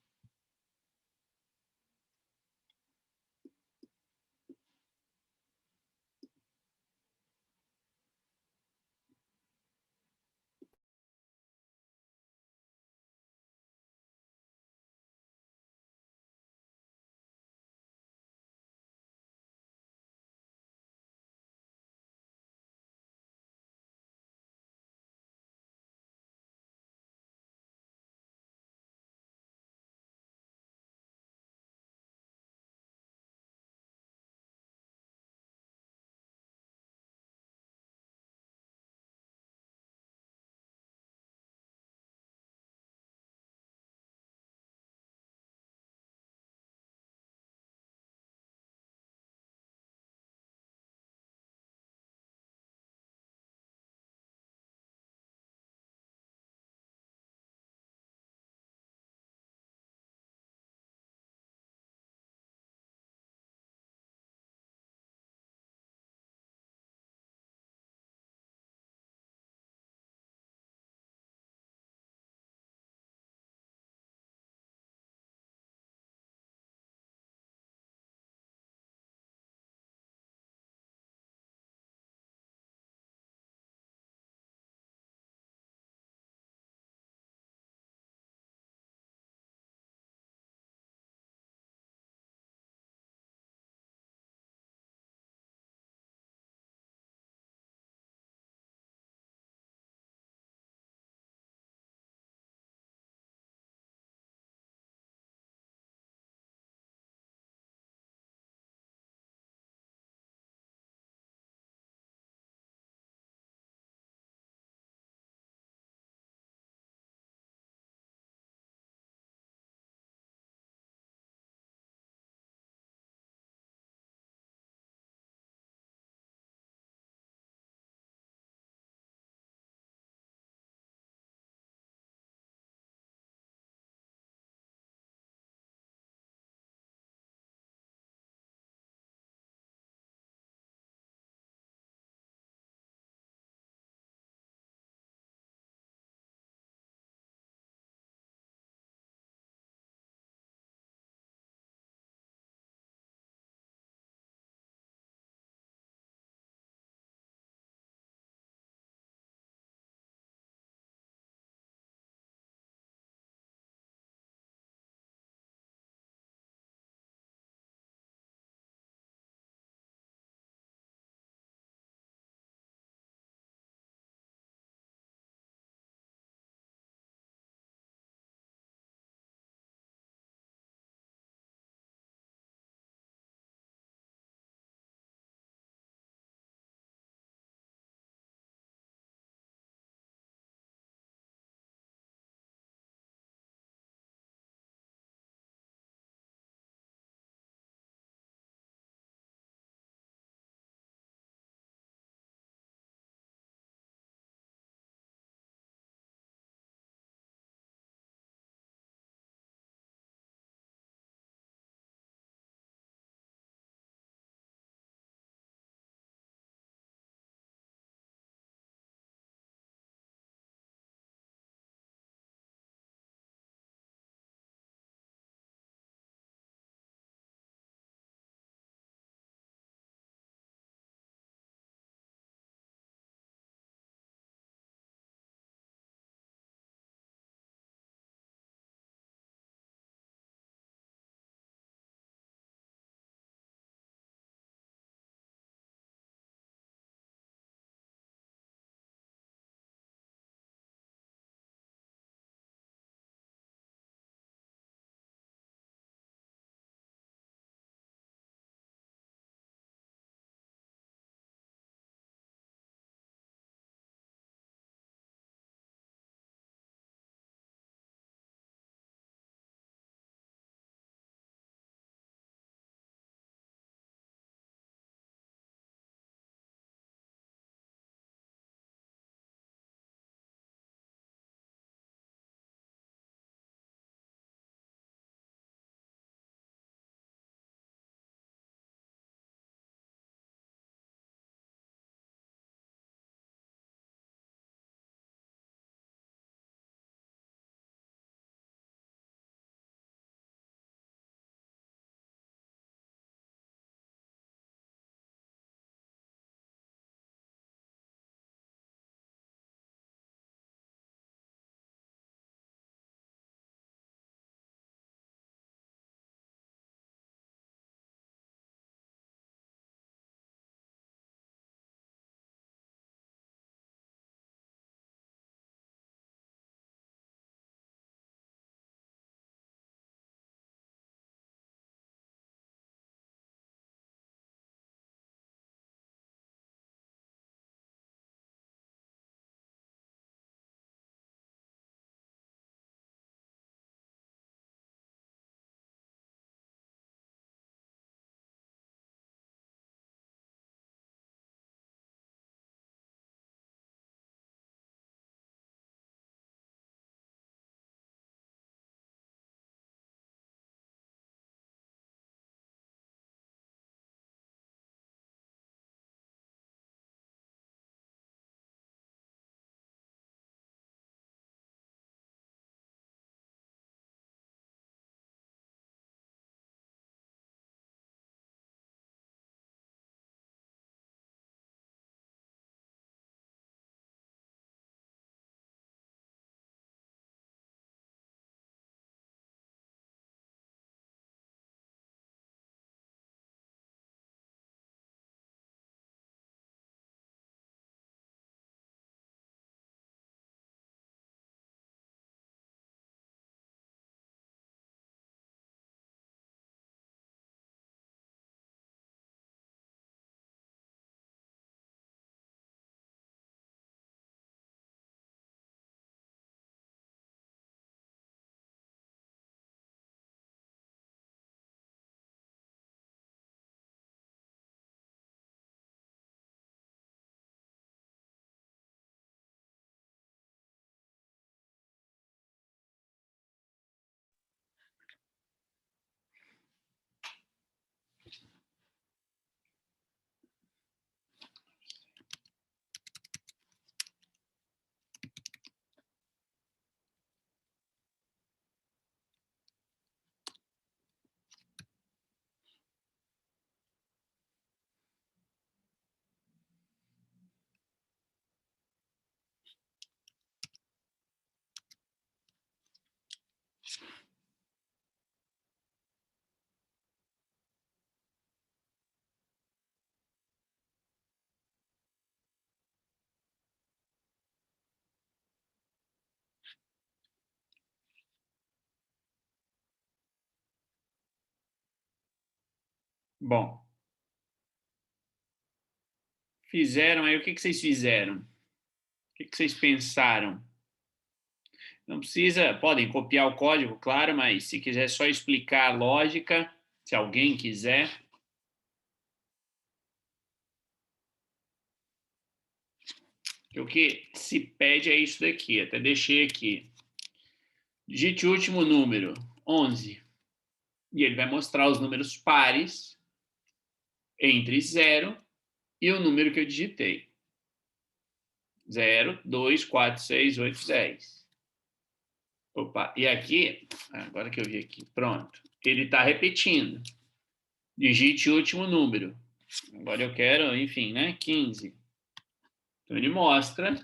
Bom, fizeram aí, o que vocês fizeram? O que vocês pensaram? Não precisa, podem copiar o código, claro, mas se quiser só explicar a lógica, se alguém quiser. O que se pede é isso daqui, até deixei aqui. Digite o último número, 11. E ele vai mostrar os números pares entre 0 e o número que eu digitei. 0, 2, 4, 6, 8, 10. Opa, e aqui, agora que eu vi aqui, pronto. Ele está repetindo. Digite o último número. Agora eu quero, enfim, né, 15. Então ele mostra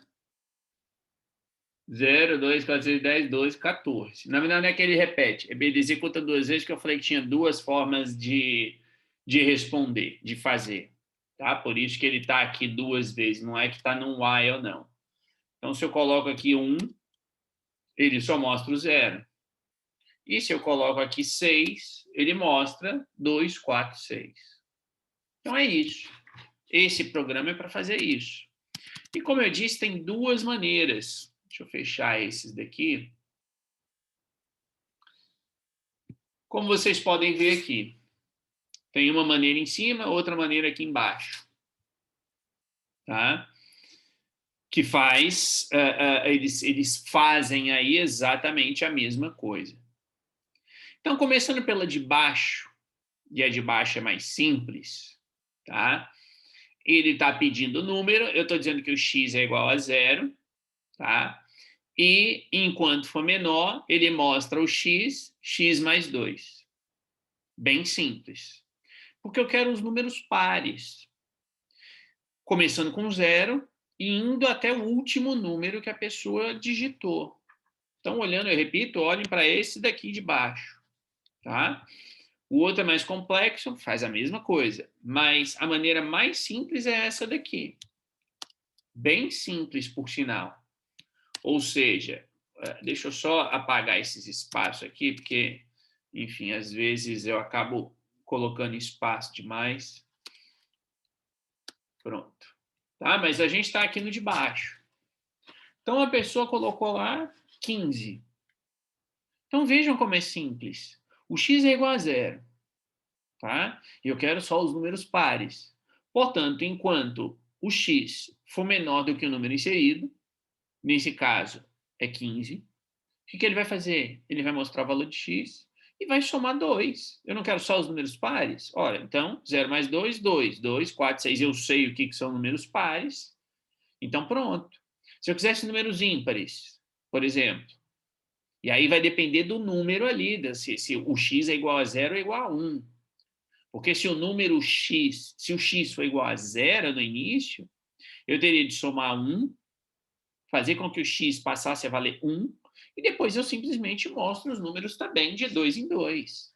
0, 2, 4, 6, 10, 12, 14. Na verdade, não é que ele repete. Ele executa duas vezes, que eu falei que tinha duas formas de responder, de fazer. Tá? Por isso que ele está aqui duas vezes. Não é que está num while, não. Então, se eu coloco aqui 1, ele só mostra o 0. E se eu coloco aqui 6, ele mostra 2, 4, 6. Então, é isso. Esse programa é para fazer isso. E, como eu disse, tem duas maneiras. Deixa eu fechar esses daqui. Como vocês podem ver aqui, tem uma maneira em cima, outra maneira aqui embaixo. Tá? Que faz, eles fazem aí exatamente a mesma coisa. Então, começando pela de baixo, e a de baixo é mais simples, tá? Ele está pedindo o número, eu estou dizendo que o x é igual a 0, tá? E, enquanto for menor, ele mostra o x, x mais 2. Bem simples. Porque eu quero os números pares. Começando com 0 e indo até o último número que a pessoa digitou. Então, olhando, eu repito, olhem para esse daqui de baixo. Tá? O outro é mais complexo, faz a mesma coisa. Mas a maneira mais simples é essa daqui. Bem simples, por sinal. Ou seja, deixa eu só apagar esses espaços aqui, porque, enfim, às vezes eu acabo colocando espaço demais. Pronto. Tá? Mas a gente está aqui no de baixo. Então, a pessoa colocou lá 15. Então, vejam como é simples. O x é igual a 0. Tá? E eu quero só os números pares. Portanto, enquanto o x for menor do que o número inserido, nesse caso é 15, o que ele vai fazer? Ele vai mostrar o valor de x e vai somar 2. Eu não quero só os números pares? Olha, então, 0 mais 2, 2. 2, 4, 6. Eu sei o que são números pares. Então, pronto. Se eu quisesse números ímpares, por exemplo, e aí vai depender do número ali, se o x é igual a 0 ou igual a 1. Porque se o número x, se o x for igual a 0 no início, eu teria de somar 1, fazer com que o x passasse a valer 1, e depois eu simplesmente mostro os números também de 2 em 2,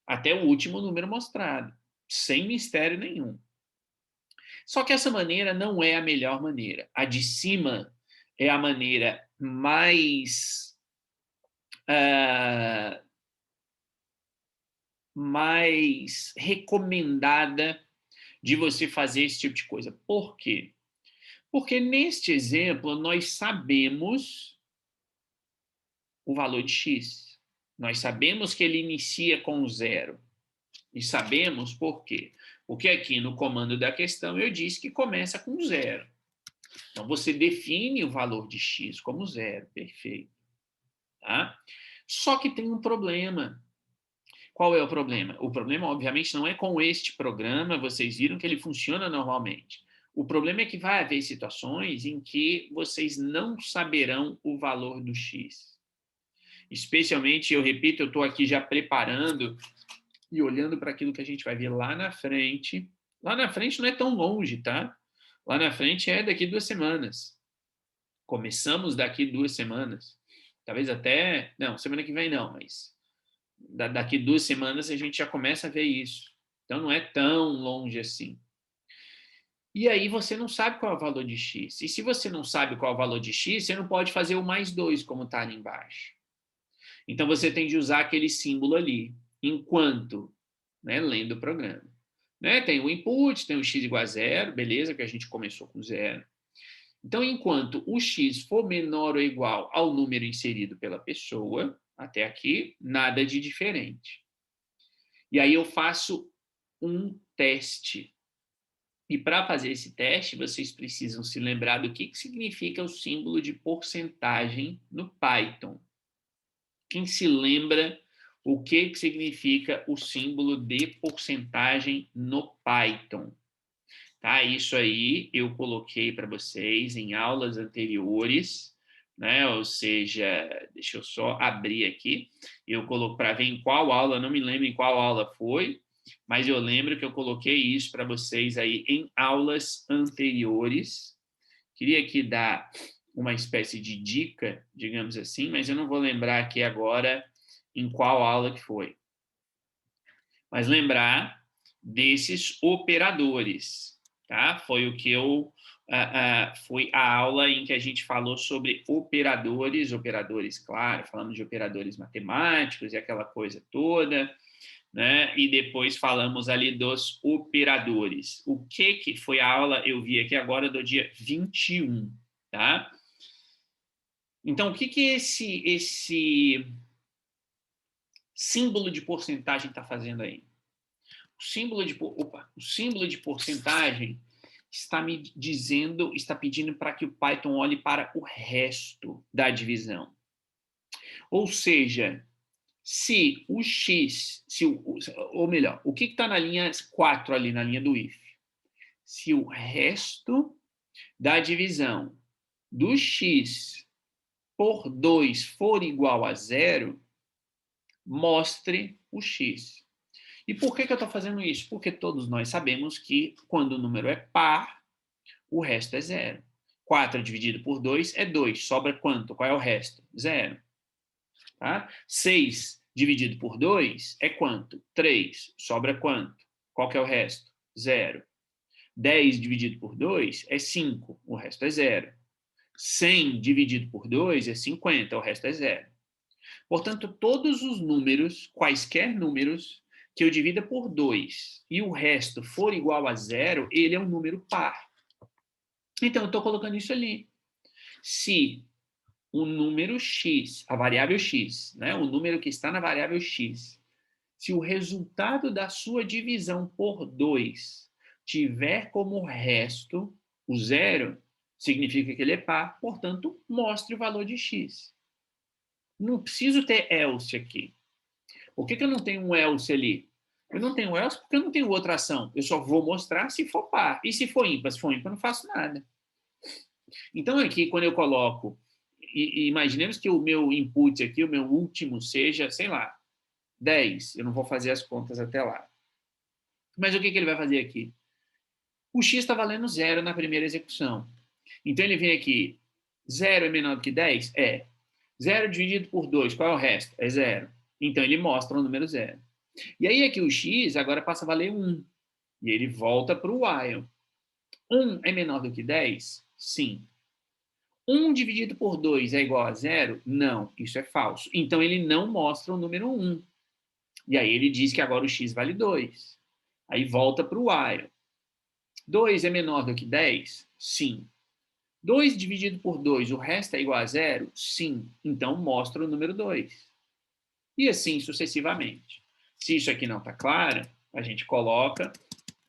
até o último número mostrado, sem mistério nenhum. Só que essa maneira não é a melhor maneira. A de cima é a maneira mais recomendada de você fazer esse tipo de coisa. Por quê? Porque neste exemplo nós sabemos o valor de x. Nós sabemos que ele inicia com 0. E sabemos por quê? Porque aqui no comando da questão eu disse que começa com 0. Então você define o valor de x como 0. Perfeito. Tá? Só que tem um problema. Qual é o problema? O problema, obviamente, não é com este programa, vocês viram que ele funciona normalmente. O problema é que vai haver situações em que vocês não saberão o valor do x. Especialmente, eu repito, eu estou aqui já preparando e olhando para aquilo que a gente vai ver lá na frente. Lá na frente não é tão longe, tá? Lá na frente é daqui 2 semanas. Começamos daqui 2 semanas. Talvez até... Não, semana que vem não, mas... Daqui 2 semanas a gente já começa a ver isso. Então, não é tão longe assim. E aí você não sabe qual é o valor de x. E se você não sabe qual é o valor de x, você não pode fazer o mais 2, como está ali embaixo. Então, você tem de usar aquele símbolo ali, enquanto, né, lendo o programa. né? Tem o input, tem o x igual a zero, beleza, que a gente começou com zero. Então, enquanto o x for menor ou igual ao número inserido pela pessoa, até aqui, nada de diferente. E aí eu faço um teste. E para fazer esse teste, vocês precisam se lembrar do que significa o símbolo de porcentagem no Python. Quem se lembra o que significa o símbolo de porcentagem no Python? Tá? Isso aí eu coloquei para vocês em aulas anteriores, né? Ou seja, deixa eu só abrir aqui. Eu coloco para ver em qual aula, não me lembro em qual aula foi, mas eu lembro que eu coloquei isso para vocês aí em aulas anteriores. Queria aqui dar uma espécie de dica, digamos assim, mas eu não vou lembrar aqui agora em qual aula que foi. Mas lembrar desses operadores, tá? Foi o que eu foi a aula em que a gente falou sobre operadores, claro, falamos de operadores matemáticos e aquela coisa toda, né? E depois falamos ali dos operadores. O que foi a aula, eu vi aqui agora, do dia 21, tá? Então, o que esse símbolo de porcentagem está fazendo aí? O símbolo de porcentagem está me dizendo, está pedindo para que o Python olhe para o resto da divisão. Ou seja, se o x, ou melhor, o que está na linha 4 ali, na linha do if? Se o resto da divisão do x por 2 for igual a 0, mostre o x. E por que eu estou fazendo isso? Porque todos nós sabemos que quando o número é par, o resto é 0. 4 dividido por 2 é 2. Sobra quanto? Qual é o resto? 0. Tá? 6 dividido por 2 é quanto? 3. Sobra quanto? Qual que é o resto? 0. 10 dividido por 2 é 5. O resto é 0. 100 dividido por 2 é 50. O resto é 0. Portanto, todos os números, quaisquer números, que eu divida por 2 e o resto for igual a 0, ele é um número par. Então, eu estou colocando isso ali. Se o número x, a variável x, né, o número que está na variável x, se o resultado da sua divisão por 2 tiver como resto o 0, significa que ele é par, portanto, mostre o valor de x. Não preciso ter else aqui. Por que eu não tenho um else ali? Eu não tenho else porque eu não tenho outra ação. Eu só vou mostrar se for par. E se for ímpar? Se for ímpar, eu não faço nada. Então, aqui, quando eu coloco... E imaginemos que o meu input aqui, o meu último, seja, sei lá, 10. Eu não vou fazer as contas até lá. Mas o que ele vai fazer aqui? O x está valendo 0 na primeira execução. Então, ele vem aqui, 0 é menor do que 10? É. 0 dividido por 2, qual é o resto? É 0. Então, ele mostra o número 0. E aí, aqui o x agora passa a valer 1. E ele volta para o while. 1 é menor do que 10? Sim. 1 dividido por 2 é igual a 0? Não, isso é falso. Então, ele não mostra o número 1. E aí, ele diz que agora o x vale 2. Aí, volta para o while. 2 é menor do que 10? Sim. 2 dividido por 2, o resto é igual a 0? Sim. Então, mostra o número 2. E assim sucessivamente. Se isso aqui não está claro, a gente coloca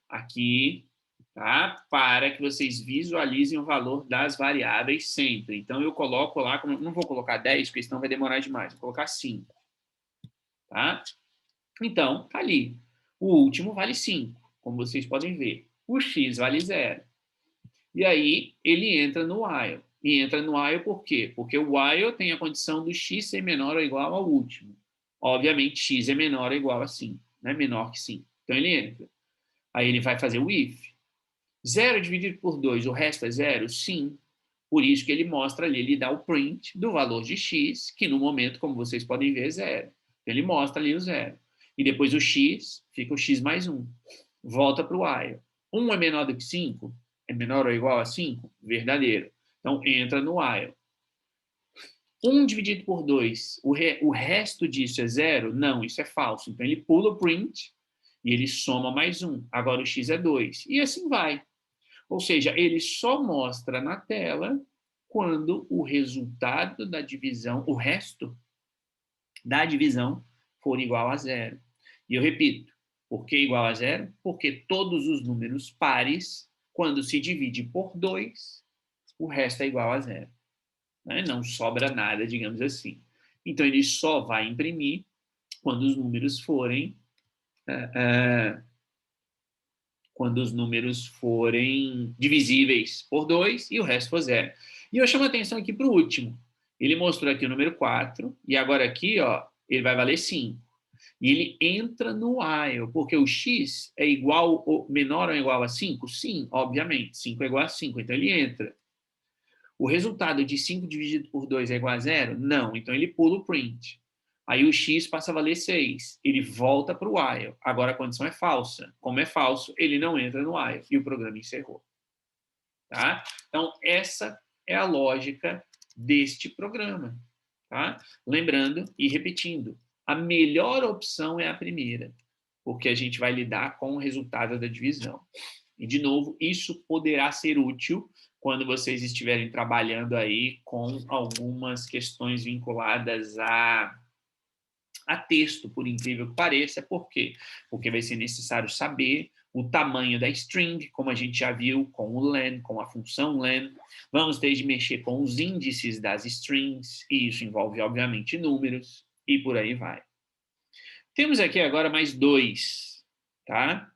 aqui, tá? Para que vocês visualizem o valor das variáveis sempre. Então, eu coloco lá, não vou colocar 10, porque senão vai demorar demais. Vou colocar 5. Tá? Então, tá ali. O último vale 5, como vocês podem ver. O x vale 0. E aí, ele entra no while. E entra no while por quê? Porque o while tem a condição do x ser menor ou igual ao último. Obviamente, x é menor ou igual a 5. Né? Menor que 5. Então, ele entra. Aí, ele vai fazer o if. 0 dividido por 2, o resto é 0? Sim. Por isso que ele mostra ali, ele dá o print do valor de x, que no momento, como vocês podem ver, é 0. Ele mostra ali o 0. E depois o x, fica o x mais 1. Volta para o while. 1 é menor do que 5? É menor ou igual a 5? Verdadeiro. Então, entra no while. 1 dividido por 2, o resto disso é 0? Não, isso é falso. Então, ele pula o print e ele soma mais 1. Agora o x é 2. E assim vai. Ou seja, ele só mostra na tela quando o resultado da divisão, o resto da divisão, for igual a 0. E eu repito, por que igual a 0? Porque todos os números pares, quando se divide por 2, o resto é igual a 0. Né? Não sobra nada, digamos assim. Então, ele só vai imprimir quando os números forem divisíveis por 2 e o resto for 0. E eu chamo a atenção aqui para o último. Ele mostrou aqui o número 4, e agora aqui, ó, ele vai valer 5. E ele entra no while, porque o x é igual, ou menor ou igual a 5? Sim, obviamente. 5 é igual a 5, então ele entra. O resultado de 5 dividido por 2 é igual a 0? Não, então ele pula o print. Aí o x passa a valer 6. Ele volta para o while. Agora a condição é falsa. Como é falso, ele não entra no while. E o programa encerrou. Tá? Então, essa é a lógica deste programa. Tá? Lembrando e repetindo, a melhor opção é a primeira, porque a gente vai lidar com o resultado da divisão. E, de novo, isso poderá ser útil quando vocês estiverem trabalhando aí com algumas questões vinculadas a texto, por incrível que pareça. Por quê? Porque vai ser necessário saber o tamanho da string, como a gente já viu com o len, com a função len. Vamos ter de mexer com os índices das strings, e isso envolve, obviamente, números, e por aí vai. Temos aqui agora mais 2, tá?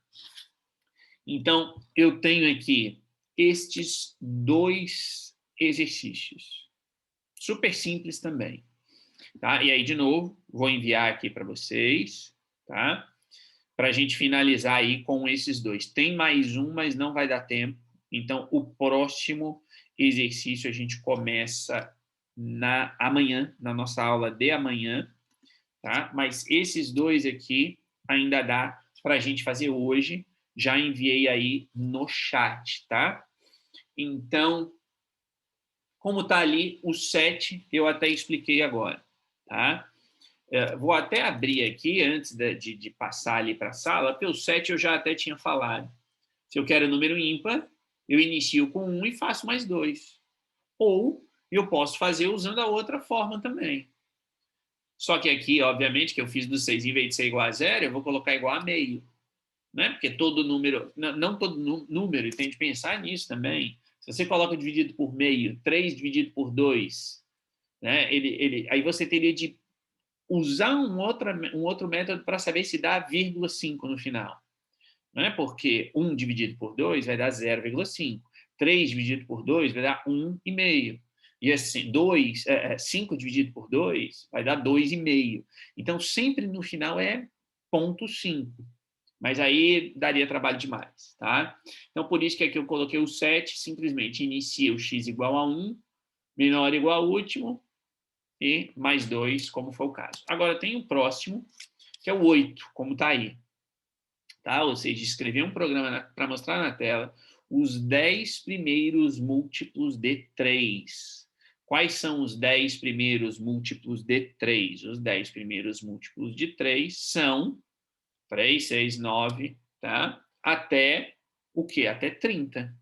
Então, eu tenho aqui estes 2 exercícios. Super simples também. Tá? E aí, de novo, vou enviar aqui para vocês, tá? Para a gente finalizar aí com esses 2. Tem mais um, mas não vai dar tempo. Então, o próximo exercício a gente começa amanhã, na nossa aula de amanhã, tá? Mas esses 2 aqui ainda dá para a gente fazer hoje. Já enviei aí no chat, tá? Então, como está ali, o 7 eu até expliquei agora, tá? Vou até abrir aqui, antes de passar ali para a sala, porque o 7 eu já até tinha falado. Se eu quero número ímpar, eu inicio com 1 e faço mais 2. Ou eu posso fazer usando a outra forma também. Só que aqui, obviamente, que eu fiz do 6, em vez de ser igual a 0, eu vou colocar igual a meio. Né? Porque todo número, não todo número, e tem de pensar nisso também. Se você coloca dividido por meio, 3 dividido por 2, né? Aí você teria de usar um outro método para saber se dá 0,5 no final. Né? Porque 1 dividido por 2 vai dar 0,5. 3 dividido por 2 vai dar 1,5. E assim, 5 dividido por 2 vai dar 2,5. Então, sempre no final é 0,5. Mas aí daria trabalho demais, tá? Então, por isso que aqui eu coloquei o 7, simplesmente inicia o x igual a 1, menor ou igual ao último, e mais 2, como foi o caso. Agora tem o próximo, que é o 8, como está aí. Tá? Ou seja, escrever um programa para mostrar na tela os 10 primeiros múltiplos de 3. Quais são os 10 primeiros múltiplos de 3? Os 10 primeiros múltiplos de 3 são 3, 6, 9, tá? Até o quê? Até 30.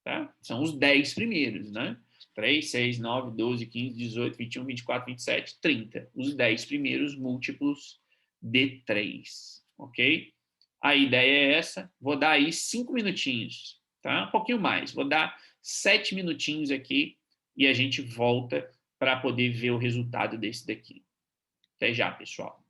Tá? São os 10 primeiros, né? 3, 6, 9, 12, 15, 18, 21, 24, 27, 30. Os 10 primeiros múltiplos de 3, ok? A ideia é essa. Vou dar aí 5 minutinhos, tá? Um pouquinho mais. Vou dar 7 minutinhos aqui e a gente volta para poder ver o resultado desse daqui. Até já, pessoal.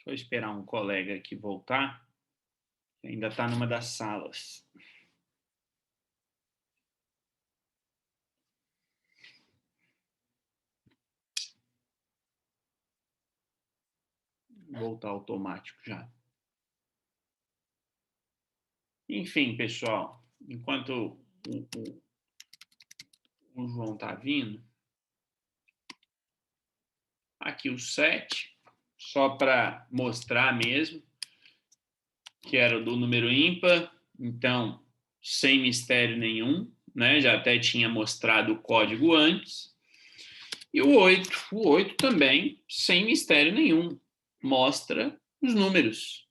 Deixa eu esperar um colega aqui voltar. Ainda está numa das salas. Voltar automático já. Enfim, pessoal, enquanto o João está vindo, aqui o 7, só para mostrar mesmo, que era o do número ímpar, então, sem mistério nenhum, né? Já até tinha mostrado o código antes. E o 8 também, sem mistério nenhum, mostra os números,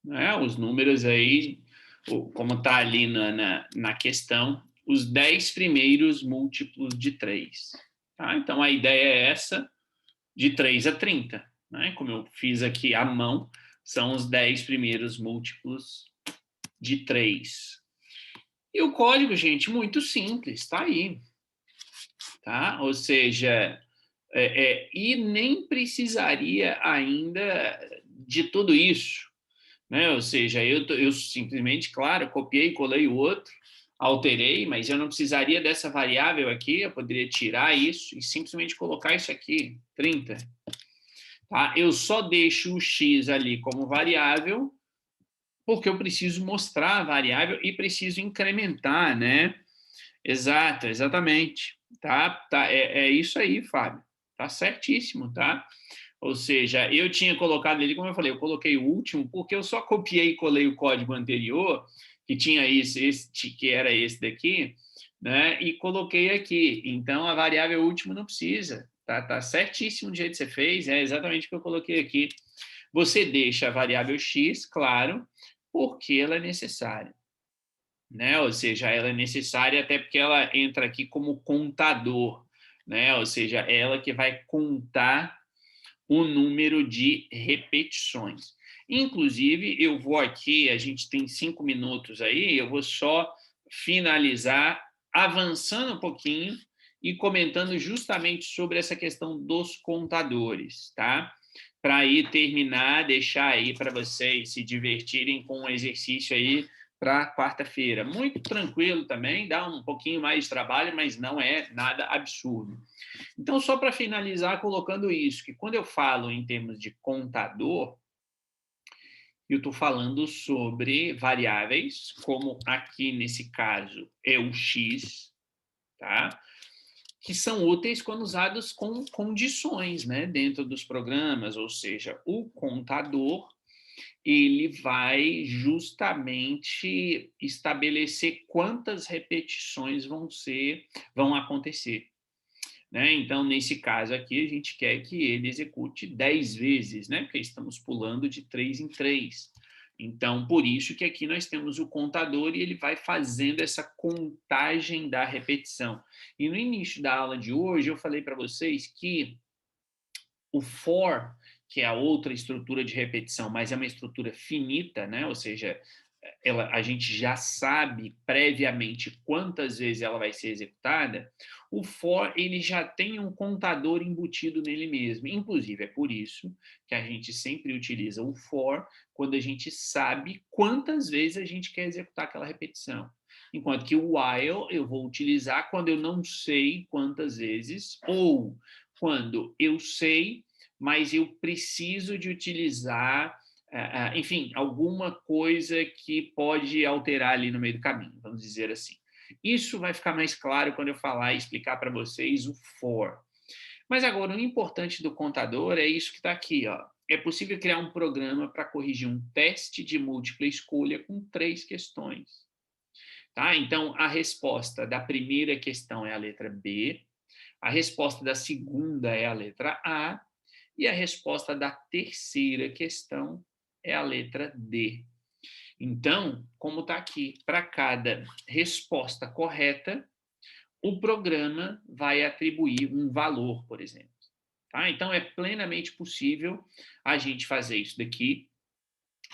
né? Os números aí, como está ali na questão, os 10 primeiros múltiplos de 3. Tá? Então, a ideia é essa, de 3 a 30. Né? Como eu fiz aqui à mão, são os 10 primeiros múltiplos de 3. E o código, gente, muito simples, está aí. Tá? Ou seja, e nem precisaria ainda de tudo isso. Né? Ou seja, eu simplesmente, claro, copiei, colei o outro, alterei, mas eu não precisaria dessa variável aqui, eu poderia tirar isso e simplesmente colocar isso aqui, 30. Tá? Eu só deixo o x ali como variável porque eu preciso mostrar a variável e preciso incrementar, né? Exato, exatamente. Tá? É isso aí, Fábio. Tá certíssimo, tá? Ou seja, eu tinha colocado ali, como eu falei, eu coloquei o último porque eu só copiei e colei o código anterior, que tinha que era esse daqui, né? E coloquei aqui. Então, a variável último não precisa. Tá certíssimo do jeito que você fez, é exatamente o que eu coloquei aqui. Você deixa a variável x, claro, porque ela é necessária. Né? Ou seja, ela é necessária até porque ela entra aqui como contador, né? Ou seja, ela que vai contar o número de repetições. Inclusive, eu vou aqui, a gente tem 5 minutos aí, eu vou só finalizar avançando um pouquinho e comentando justamente sobre essa questão dos contadores, tá? Para aí terminar, deixar aí para vocês se divertirem com um exercício aí para quarta-feira. Muito tranquilo também, dá um pouquinho mais de trabalho, mas não é nada absurdo. Então, só para finalizar colocando isso, que quando eu falo em termos de contador, eu estou falando sobre variáveis, como aqui nesse caso é o x, tá? Que são úteis quando usados com condições, né, dentro dos programas, ou seja, o contador ele vai justamente estabelecer quantas repetições vão acontecer. Né? Então, nesse caso aqui, a gente quer que ele execute 10 vezes, né? Porque estamos pulando de 3 em 3. Então, por isso que aqui nós temos o contador e ele vai fazendo essa contagem da repetição. E no início da aula de hoje, eu falei para vocês que o for, que é a outra estrutura de repetição, mas é uma estrutura finita, né? Ou seja, a gente já sabe previamente quantas vezes ela vai ser executada, o for ele já tem um contador embutido nele mesmo. Inclusive, é por isso que a gente sempre utiliza o for quando a gente sabe quantas vezes a gente quer executar aquela repetição. Enquanto que o while eu vou utilizar quando eu não sei quantas vezes, ou quando eu sei, mas eu preciso de utilizar enfim, alguma coisa que pode alterar ali no meio do caminho, vamos dizer assim. Isso vai ficar mais claro quando eu falar e explicar para vocês o for. Mas agora, o importante do contador é isso que está aqui. Ó. É possível criar um programa para corrigir um teste de múltipla escolha com 3 questões. Tá? Então, a resposta da primeira questão é a letra B, a resposta da segunda é a letra A, e a resposta da terceira questão é a letra D. Então, como está aqui, para cada resposta correta, o programa vai atribuir um valor, por exemplo. Tá? Então, é plenamente possível a gente fazer isso daqui.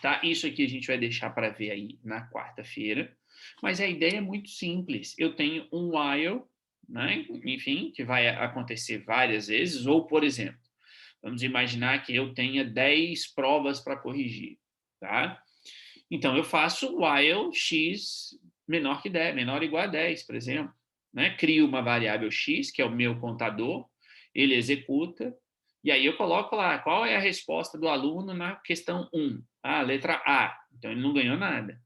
Tá? Isso aqui a gente vai deixar para ver aí na quarta-feira. Mas a ideia é muito simples. Eu tenho um while, né? Enfim, que vai acontecer várias vezes, ou, por exemplo, Vamos imaginar que eu tenha 10 provas para corrigir, tá? Então, eu faço while x menor que 10, menor ou igual a 10, por exemplo. Né? Crio uma variável x, que é o meu contador, ele executa, e aí eu coloco lá qual é a resposta do aluno na questão 1. Ah, letra A, então ele não ganhou nada.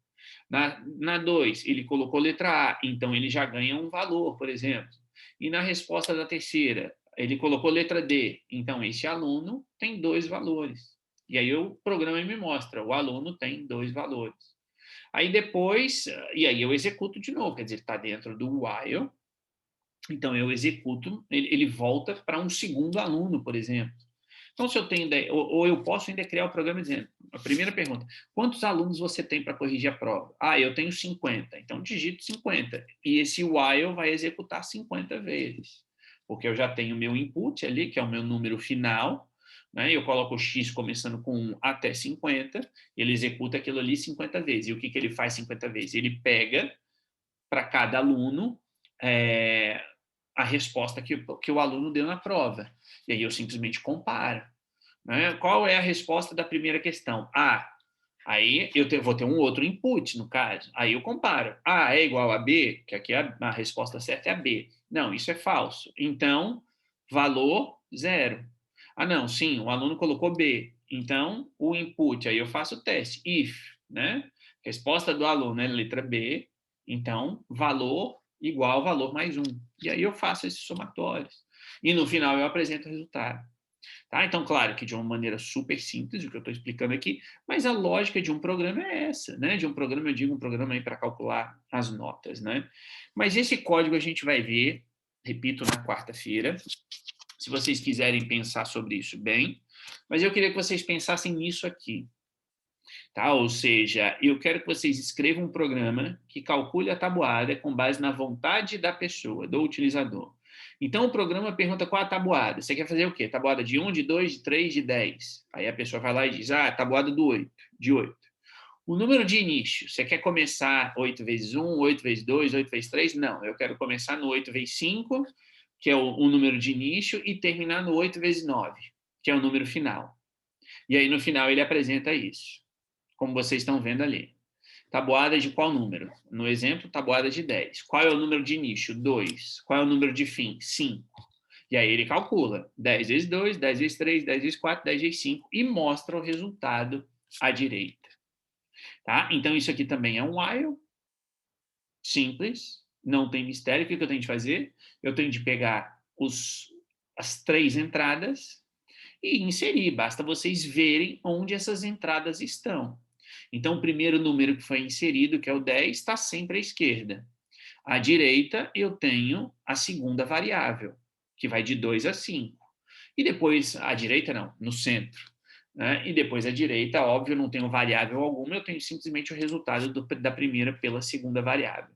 Na 2, ele colocou letra A, então ele já ganha um valor, por exemplo. E na resposta da terceira, ele colocou letra D, então esse aluno tem 2 valores. E aí o programa me mostra, o aluno tem 2 valores. Aí depois, e aí eu executo de novo, quer dizer, está dentro do while, então eu executo, ele volta para um segundo aluno, por exemplo. Então, se eu tenho, ou eu posso ainda criar o programa dizendo, a primeira pergunta, quantos alunos você tem para corrigir a prova? Ah, eu tenho 50, então digito 50. E esse while vai executar 50 vezes, porque eu já tenho meu input ali, que é o meu número final, né? Eu coloco o x começando com 1 até 50, ele executa aquilo ali 50 vezes. E o que ele faz 50 vezes? Ele pega para cada aluno a resposta que o aluno deu na prova. E aí eu simplesmente comparo. Né? Qual é a resposta da primeira questão? A. Aí eu vou ter um outro input, no caso. Aí eu comparo. A é igual a B, que aqui a resposta certa é a B. Não, isso é falso. Então, valor 0. Ah, não, sim, o aluno colocou B. Então, o input, aí eu faço o teste. If, né? Resposta do aluno é letra B. Então, valor igual valor mais 1. E aí eu faço esses somatórios. E no final eu apresento o resultado. Tá? Então, claro que de uma maneira super simples, o que eu estou explicando aqui, mas a lógica de um programa é essa, né? De um programa, eu digo um programa aí para calcular as notas, né? Mas esse código a gente vai ver, repito, na quarta-feira, se vocês quiserem pensar sobre isso bem, mas eu queria que vocês pensassem nisso aqui. Tá? Ou seja, eu quero que vocês escrevam um programa que calcule a tabuada com base na vontade da pessoa, do utilizador. Então, o programa pergunta qual a tabuada. Você quer fazer o quê? Tabuada de 1, de 2, de 3, de 10. Aí a pessoa vai lá e diz, tabuada do 8, de 8. O número de início, você quer começar 8 vezes 1, 8 vezes 2, 8 vezes 3? Não, eu quero começar no 8 vezes 5, que é o número de início, e terminar no 8 vezes 9, que é o número final. E aí, no final, ele apresenta isso, como vocês estão vendo ali. Tabuada de qual número? No exemplo, tabuada de 10. Qual é o número de início? 2. Qual é o número de fim? 5. E aí ele calcula 10 vezes 2, 10 vezes 3, 10 vezes 4, 10 vezes 5 e mostra o resultado à direita. Tá? Então, isso aqui também é um while simples, não tem mistério. O que eu tenho de fazer? Eu tenho de pegar as 3 entradas e inserir. Basta vocês verem onde essas entradas estão. Então, o primeiro número que foi inserido, que é o 10, está sempre à esquerda. À direita, eu tenho a segunda variável, que vai de 2 a 5. E depois, à direita não, no centro. Né? E depois à direita, óbvio, eu não tenho variável alguma, eu tenho simplesmente o resultado da primeira pela segunda variável.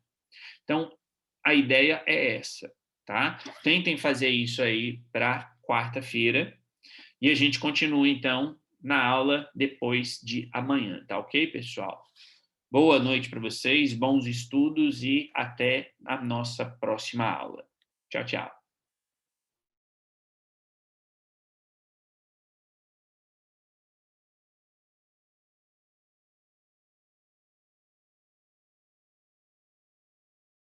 Então, a ideia é essa. Tá? Tentem fazer isso aí para quarta-feira. E a gente continua, então, na aula depois de amanhã, tá ok, pessoal? Boa noite para vocês, bons estudos e até a nossa próxima aula. Tchau, tchau.